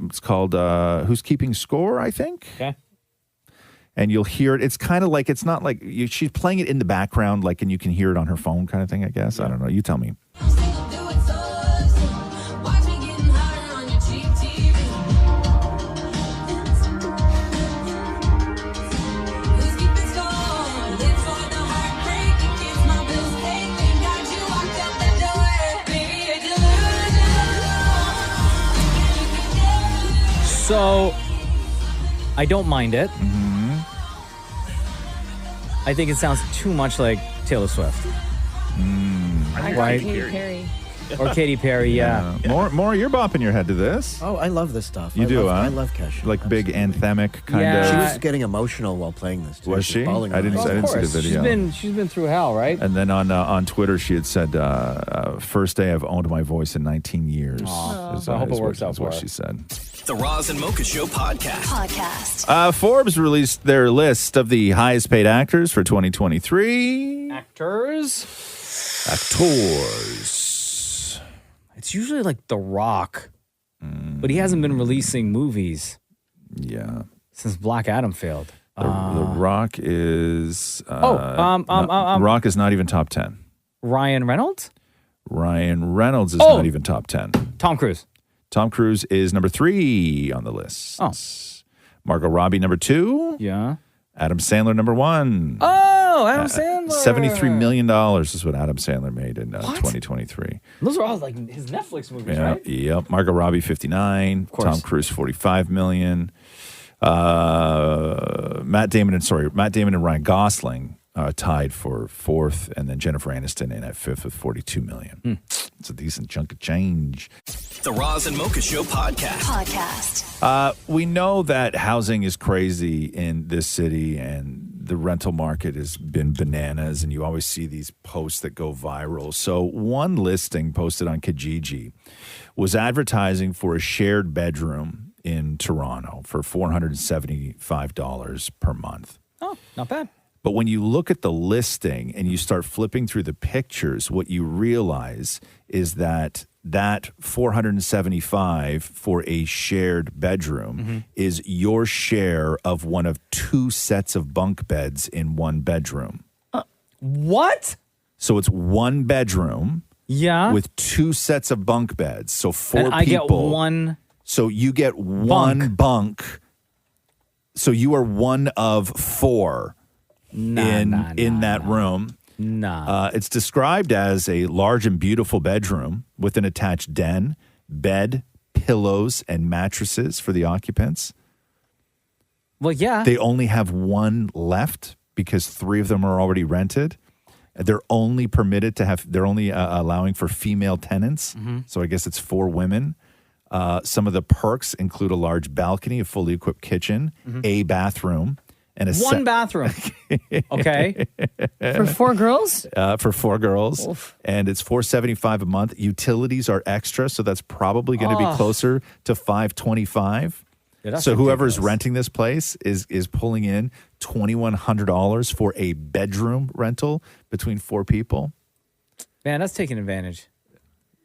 It's called Who's Keeping Score, I think. Okay. And you'll hear it. It's kind of like, it's not like, she's playing it in the background, like, and you can hear it on her phone kind of thing, I guess. I don't know. You tell me. So, I don't mind it. I think it sounds too much like Taylor Swift. Right? Katy Perry. Or Katy Perry, yeah. More, you're bopping your head to this. Oh, I love this stuff. You do, huh? I love Kesha. Like big anthemic kind of. She was getting emotional while playing this. Too. Was she? Bawling I didn't her eyes. see the video. She's been through hell, right? And then on Twitter, she had said, first day I've owned my voice in 19 years. I hope it works out for what her. she said. The Roz and Mocha Show podcast. Forbes released their list of the highest paid actors for 2023. Actors. It's usually like The Rock, but he hasn't been releasing movies. Yeah. Since Black Adam failed. The Rock is. Rock is not even top 10. Ryan Reynolds? Ryan Reynolds is not even top 10. Tom Cruise. Tom Cruise is number 3 on the list. Oh. Margot Robbie, number 2. Yeah. Adam Sandler, number 1. Oh, Adam Sandler. $73 million is what Adam Sandler made in 2023. Those are all like his Netflix movies, right? Yep. Margot Robbie, 59. Tom Cruise, 45 million. Matt Damon and Ryan Gosling tied for fourth, and then Jennifer Aniston in at fifth with $42 million. It's a decent chunk of change. The Roz and Mocha Show podcast. We know that housing is crazy in this city, and the rental market has been bananas, and you always see these posts that go viral. So one listing posted on Kijiji was advertising for a shared bedroom in Toronto for $475 per month. Oh, not bad. But when you look at the listing and you start flipping through the pictures, what you realize is that $475 for a shared bedroom is your share of one of 2 sets of bunk beds in one bedroom. What? So it's one bedroom with 2 sets of bunk beds. So 4 And I people. get one So you get one bunk. So you are one of 4 in that room. It's described as a large and beautiful bedroom with an attached den, bed, pillows, and mattresses for the occupants. Well, yeah. They only have one left because 3 of them are already rented. They're only permitted to have, they're only allowing for female tenants. So I guess it's 4 women. Some of the perks include a large balcony, a fully equipped kitchen, a bathroom, and one bathroom. Okay. For 4 girls? For 4 girls. And it's $475 a month. Utilities are extra, so that's probably going to be closer to $525. Yeah, so whoever's renting this place is pulling in $2,100 for a bedroom rental between 4 people. Man, that's taking advantage.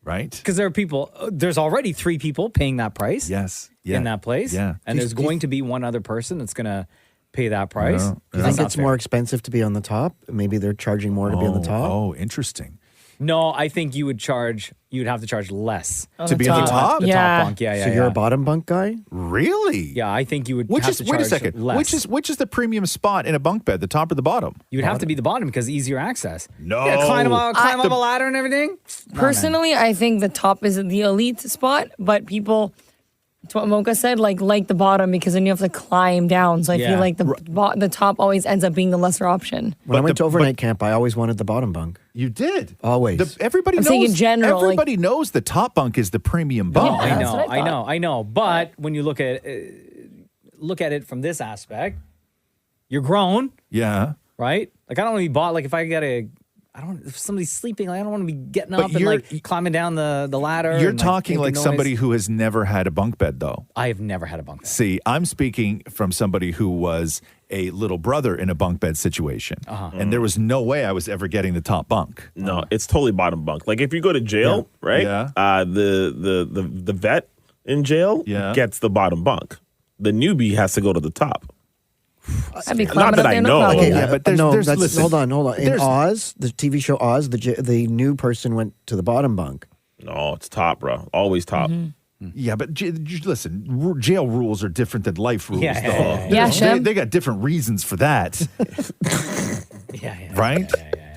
Right? Because there are people, there's already 3 people paying that price. Yes. In that place. Yeah. And there's going to be one other person that's going to pay that price. Do you think it's more expensive to be on the top? Maybe they're charging more to be on the top? Oh, interesting. No, I think you'd have to charge less To be on the top? The top bunk, yeah. So you're a bottom bunk guy? Really? Yeah, I think you would Wait have to charge a second. less. Which is the premium spot in a bunk bed, the top or the bottom? You would have to be the bottom because easier access. No. You gotta climb up a ladder and everything. Personally, I think the top is the elite spot, but people, it's what Mocha said, like the bottom because then you have to climb down. So I feel like the top always ends up being the lesser option. When I went to overnight camp, I always wanted the bottom bunk. You did? Always. Everybody I'm knows. saying in general, Everybody knows the top bunk is the premium bunk. I know. But when you look at it from this aspect, you're grown. Yeah. Right? Like I don't want to be bought. Like if somebody's sleeping, like, I don't want to be getting up and like climbing down the ladder. You're and, talking like making somebody noise. who has never had a bunk bed, though. I have never had a bunk bed. See, I'm speaking from somebody who was a little brother in a bunk bed situation. And there was no way I was ever getting the top bunk. No, it's totally bottom bunk. Like if you go to jail, right? Yeah. The vet in jail gets the bottom bunk. The newbie has to go to the top. I'd be Not that I know. Okay, but there's listen, hold on. In there's- Oz, the TV show Oz, the new person went to the bottom bunk. No, it's top, bro. Always top. Yeah, but listen, jail rules are different than life rules, Yeah, though. yeah. They got different reasons for that. Right?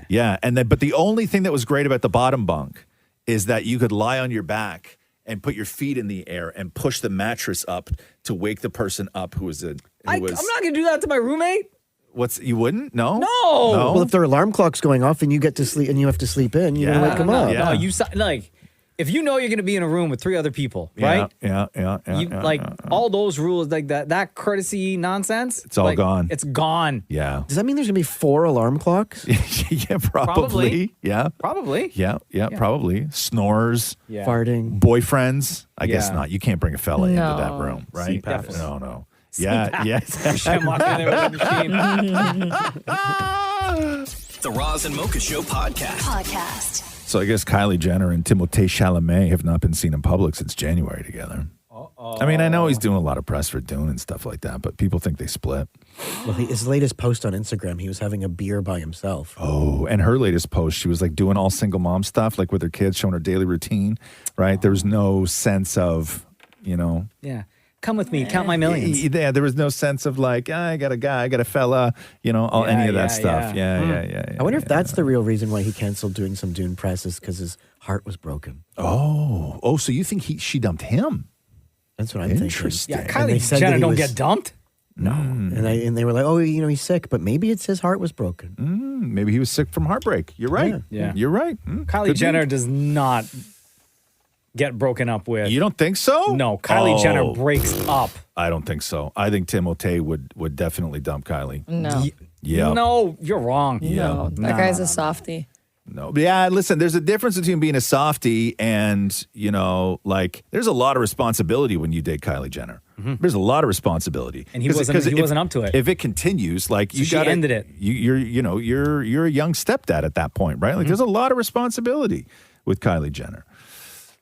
Yeah. But the only thing that was great about the bottom bunk is that you could lie on your back and put your feet in the air and push the mattress up to wake the person up who was I'm not going to do that to my roommate. You wouldn't? No? No. Well, if their alarm clock's going off and you get to sleep and you have to sleep in, you're gonna wake them up. No, like if you know you're going to be in a room with 3 other people, right? Yeah. All those rules, like that courtesy nonsense. It's all gone. It's gone. Yeah. Does that mean there's gonna be 4 alarm clocks? Yeah, probably. Yeah. Probably. Yeah, probably. Snores. Yeah. Farting. Boyfriends. I guess Yeah. not. You can't bring a fella into No. that room, right? Definitely. No. Yeah. I'm walking in there with a machine. The Roz and Mocha Show podcast. So I guess Kylie Jenner and Timothée Chalamet have not been seen in public since January together. I mean, I know he's doing a lot of press for Dune and stuff like that, but people think they split. Well, his latest post on Instagram, he was having a beer by himself. Oh, and her latest post, she was like doing all single mom stuff, like with her kids, showing her daily routine, right? There was no sense of, Yeah. Come with me. Count my millions. Yeah, there was no sense of like, I got a guy, I got a fella, any of that stuff. Yeah. I wonder if that's the real reason why he canceled doing some Dune press is because his heart was broken. Oh, so you think she dumped him? That's what I'm thinking. Interesting. Yeah, And they Kylie said that Jenner he don't was- get dumped. No. And they were like, oh, he's sick, but maybe it's his heart was broken. Maybe he was sick from heartbreak. You're right. Yeah. You're right. Kylie Jenner does not get broken up with. You don't think so? No, Kylie Jenner breaks up. I don't think so. I think Timothée would definitely dump Kylie. No. Yeah. No, you're wrong. No, that guy's a softie. No. Yeah, listen, there's a difference between being a softie and, there's a lot of responsibility when you date Kylie Jenner. There's a lot of responsibility. And he wasn't up to it. If it continues, you she ended it. You're a young stepdad at that point, right? There's a lot of responsibility with Kylie Jenner.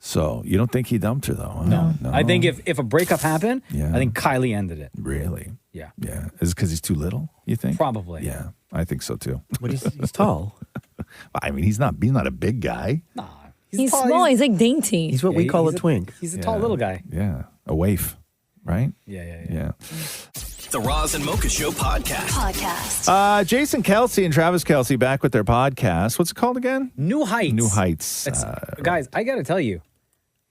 So you don't think he dumped her, though? Huh? No. I think if a breakup happened, I think Kylie ended it. Really? Yeah. Yeah. Is it because he's too little, you think? Probably. Yeah, I think so, too. But he's tall. I mean, he's not a big guy. Nah. He's small. He's like dainty. He's what we call a twink. He's a tall little guy. Yeah. A waif, right? Yeah. The Roz and Mocha Show podcast. Jason Kelce and Travis Kelce back with their podcast. What's it called again? New Heights. New Heights. Guys, I got to tell you,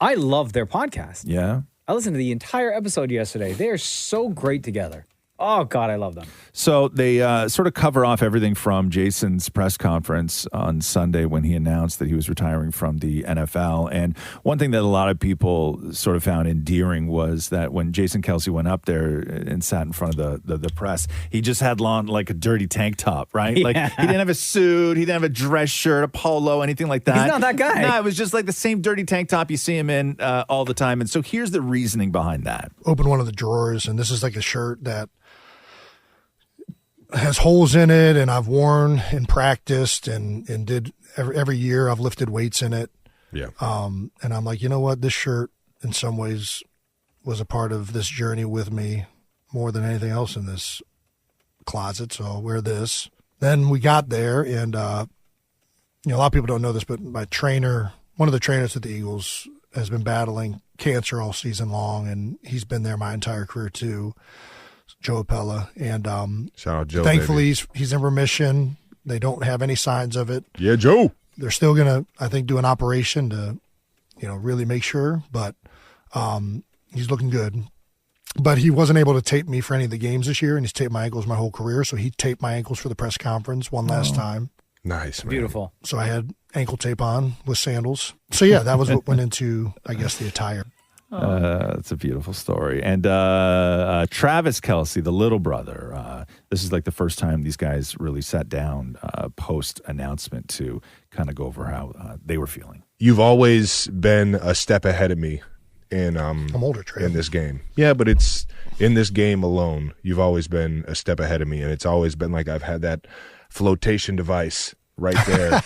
I love their podcast. Yeah. I listened to the entire episode yesterday. They are so great together. Oh, God, I love them. So they sort of cover off everything from Jason's press conference on Sunday when he announced that he was retiring from the NFL. And one thing that a lot of people sort of found endearing was that when Jason Kelce went up there and sat in front of the press, he just had on like a dirty tank top, right? Yeah. Like he didn't have a suit, he didn't have a dress shirt, a polo, anything like that. He's not that guy. No, it was just like the same dirty tank top you see him in all the time. And so here's the reasoning behind that. Open one of the drawers, and this is like a shirt that has holes in it, and I've worn and practiced and did every year. I've lifted weights in it. Yeah. And I'm like, you know what? This shirt in some ways was a part of this journey with me more than anything else in this closet. So I'll wear this. Then we got there, and a lot of people don't know this, but my trainer, one of the trainers at the Eagles, has been battling cancer all season long, and he's been there my entire career too. Joe Appella, and shout out Joe. Thankfully, he's in remission. They don't have any signs of it. Yeah, Joe. They're still gonna, I think, do an operation to, really make sure. But he's looking good. But he wasn't able to tape me for any of the games this year, and he's taped my ankles my whole career. So he taped my ankles for the press conference one last time. Nice, man. Beautiful. So I had ankle tape on with sandals. So yeah, that was what went into, I guess, the attire. It's a beautiful story. And Travis Kelce, the little brother, this is like the first time these guys really sat down post-announcement to kind of go over how they were feeling. You've always been a step ahead of me in I'm older, Travis. in this game. Yeah, but it's in this game alone, you've always been a step ahead of me, and it's always been like I've had that flotation device right there.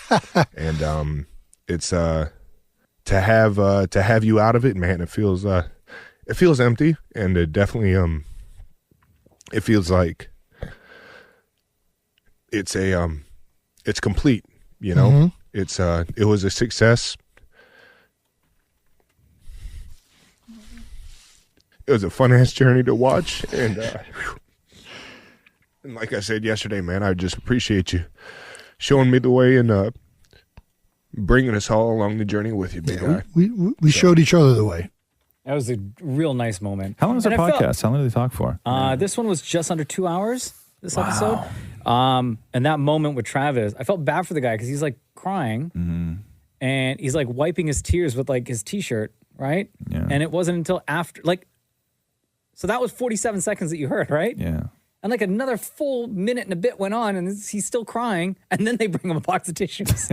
And it's to have you out of it, man, it feels empty, and it definitely it feels like it's complete, Mm-hmm. it was a success. It was a fun ass journey to watch, and like I said yesterday, man, I just appreciate you showing me the way and bringing us all along the journey with you, big guy. We showed each other the way. That was a real nice moment. How long was the And I felt- podcast? How long did they talk for? This one was just under 2 hours, this episode. And that moment with Travis, I felt bad for the guy because he's like crying and he's like wiping his tears with like his t-shirt, right? Yeah. And it wasn't until after, so that was 47 seconds that you heard, right? Yeah. And like another full minute and a bit went on, and he's still crying. And then they bring him a box of tissues.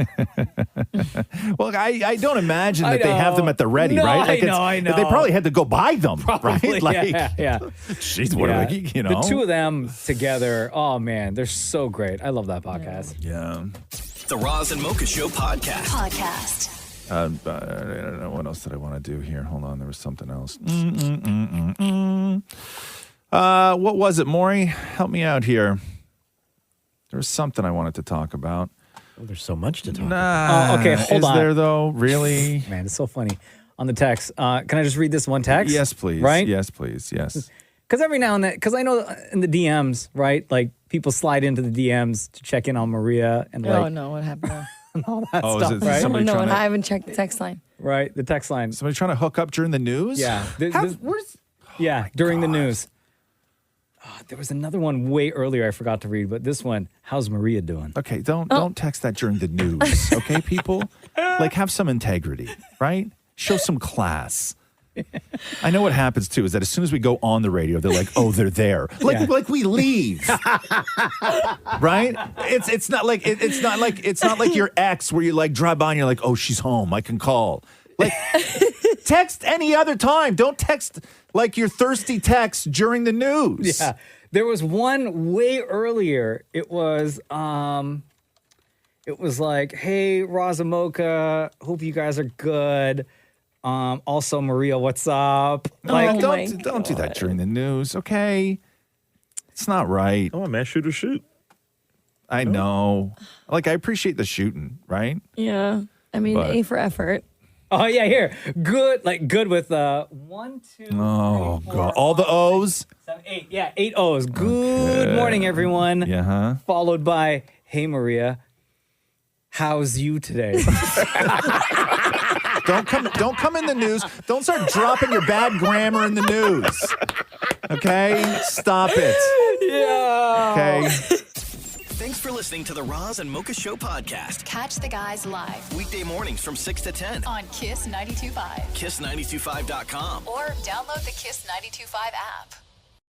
Well, I don't imagine that I they have know. them at the ready, No, right? I know. They probably had to go buy them, Probably, right? yeah. Jeez, what are they, The two of them together, oh man, they're so great. I love that podcast. Yeah. The Roz and Mocha Show podcast. I don't know what else did I want to do here. Hold on, there was something else. What was it, Maury? Help me out here. There was something I wanted to talk about. Oh, there's so much to talk about. Okay, hold on. Is there, though? Really? Man, it's so funny. On the text, can I just read this one text? Yes, please. Right? Yes, please. Yes. Because every now and then, because I know in the DMs, right? Like people slide into the DMs to check in on Maria and Oh, like no, what happened? and all that Oh, is stuff, it right? somebody No, trying to- I haven't checked the text line. Right, the text line. Somebody trying to hook up during the news? Yeah. Where's... Yeah, during the news. There was another one way earlier I forgot to read, but this one, how's Maria doing? Okay, don't text that during the news, okay, people? Like, have some integrity, right? Show some class. I know what happens too is that as soon as we go on the radio, they're like, "Oh, they're there." Like we leave, right? It's not like your ex where you like drive by and you're like, "Oh, she's home. I can call." Like, text any other time. Don't text like your thirsty text during the news. Yeah, there was one way earlier. It was like, "Hey, Roz and Mocha, hope you guys are good. Also, Maria, what's up?" No, Like, don't do that during the news, okay? It's not right. Come on, man, shoot or shoot. I know. Like, I appreciate the shooting, right? Yeah. I mean, But- A for effort. Oh yeah, here, good, like good with 1, 2. Oh God, all the O's. 7, 8. Yeah, 8 O's. Good morning, everyone. Yeah, huh? Followed by, "Hey, Maria, how's you today?" Don't come in the news. Don't start dropping your bad grammar in the news. Okay? Stop it. Yeah. Okay. Thanks for listening to the Roz and Mocha Show podcast. Catch the guys live Weekday mornings from 6 to 10. on Kiss 92.5 Kiss925.com. or download the Kiss 92.5 app.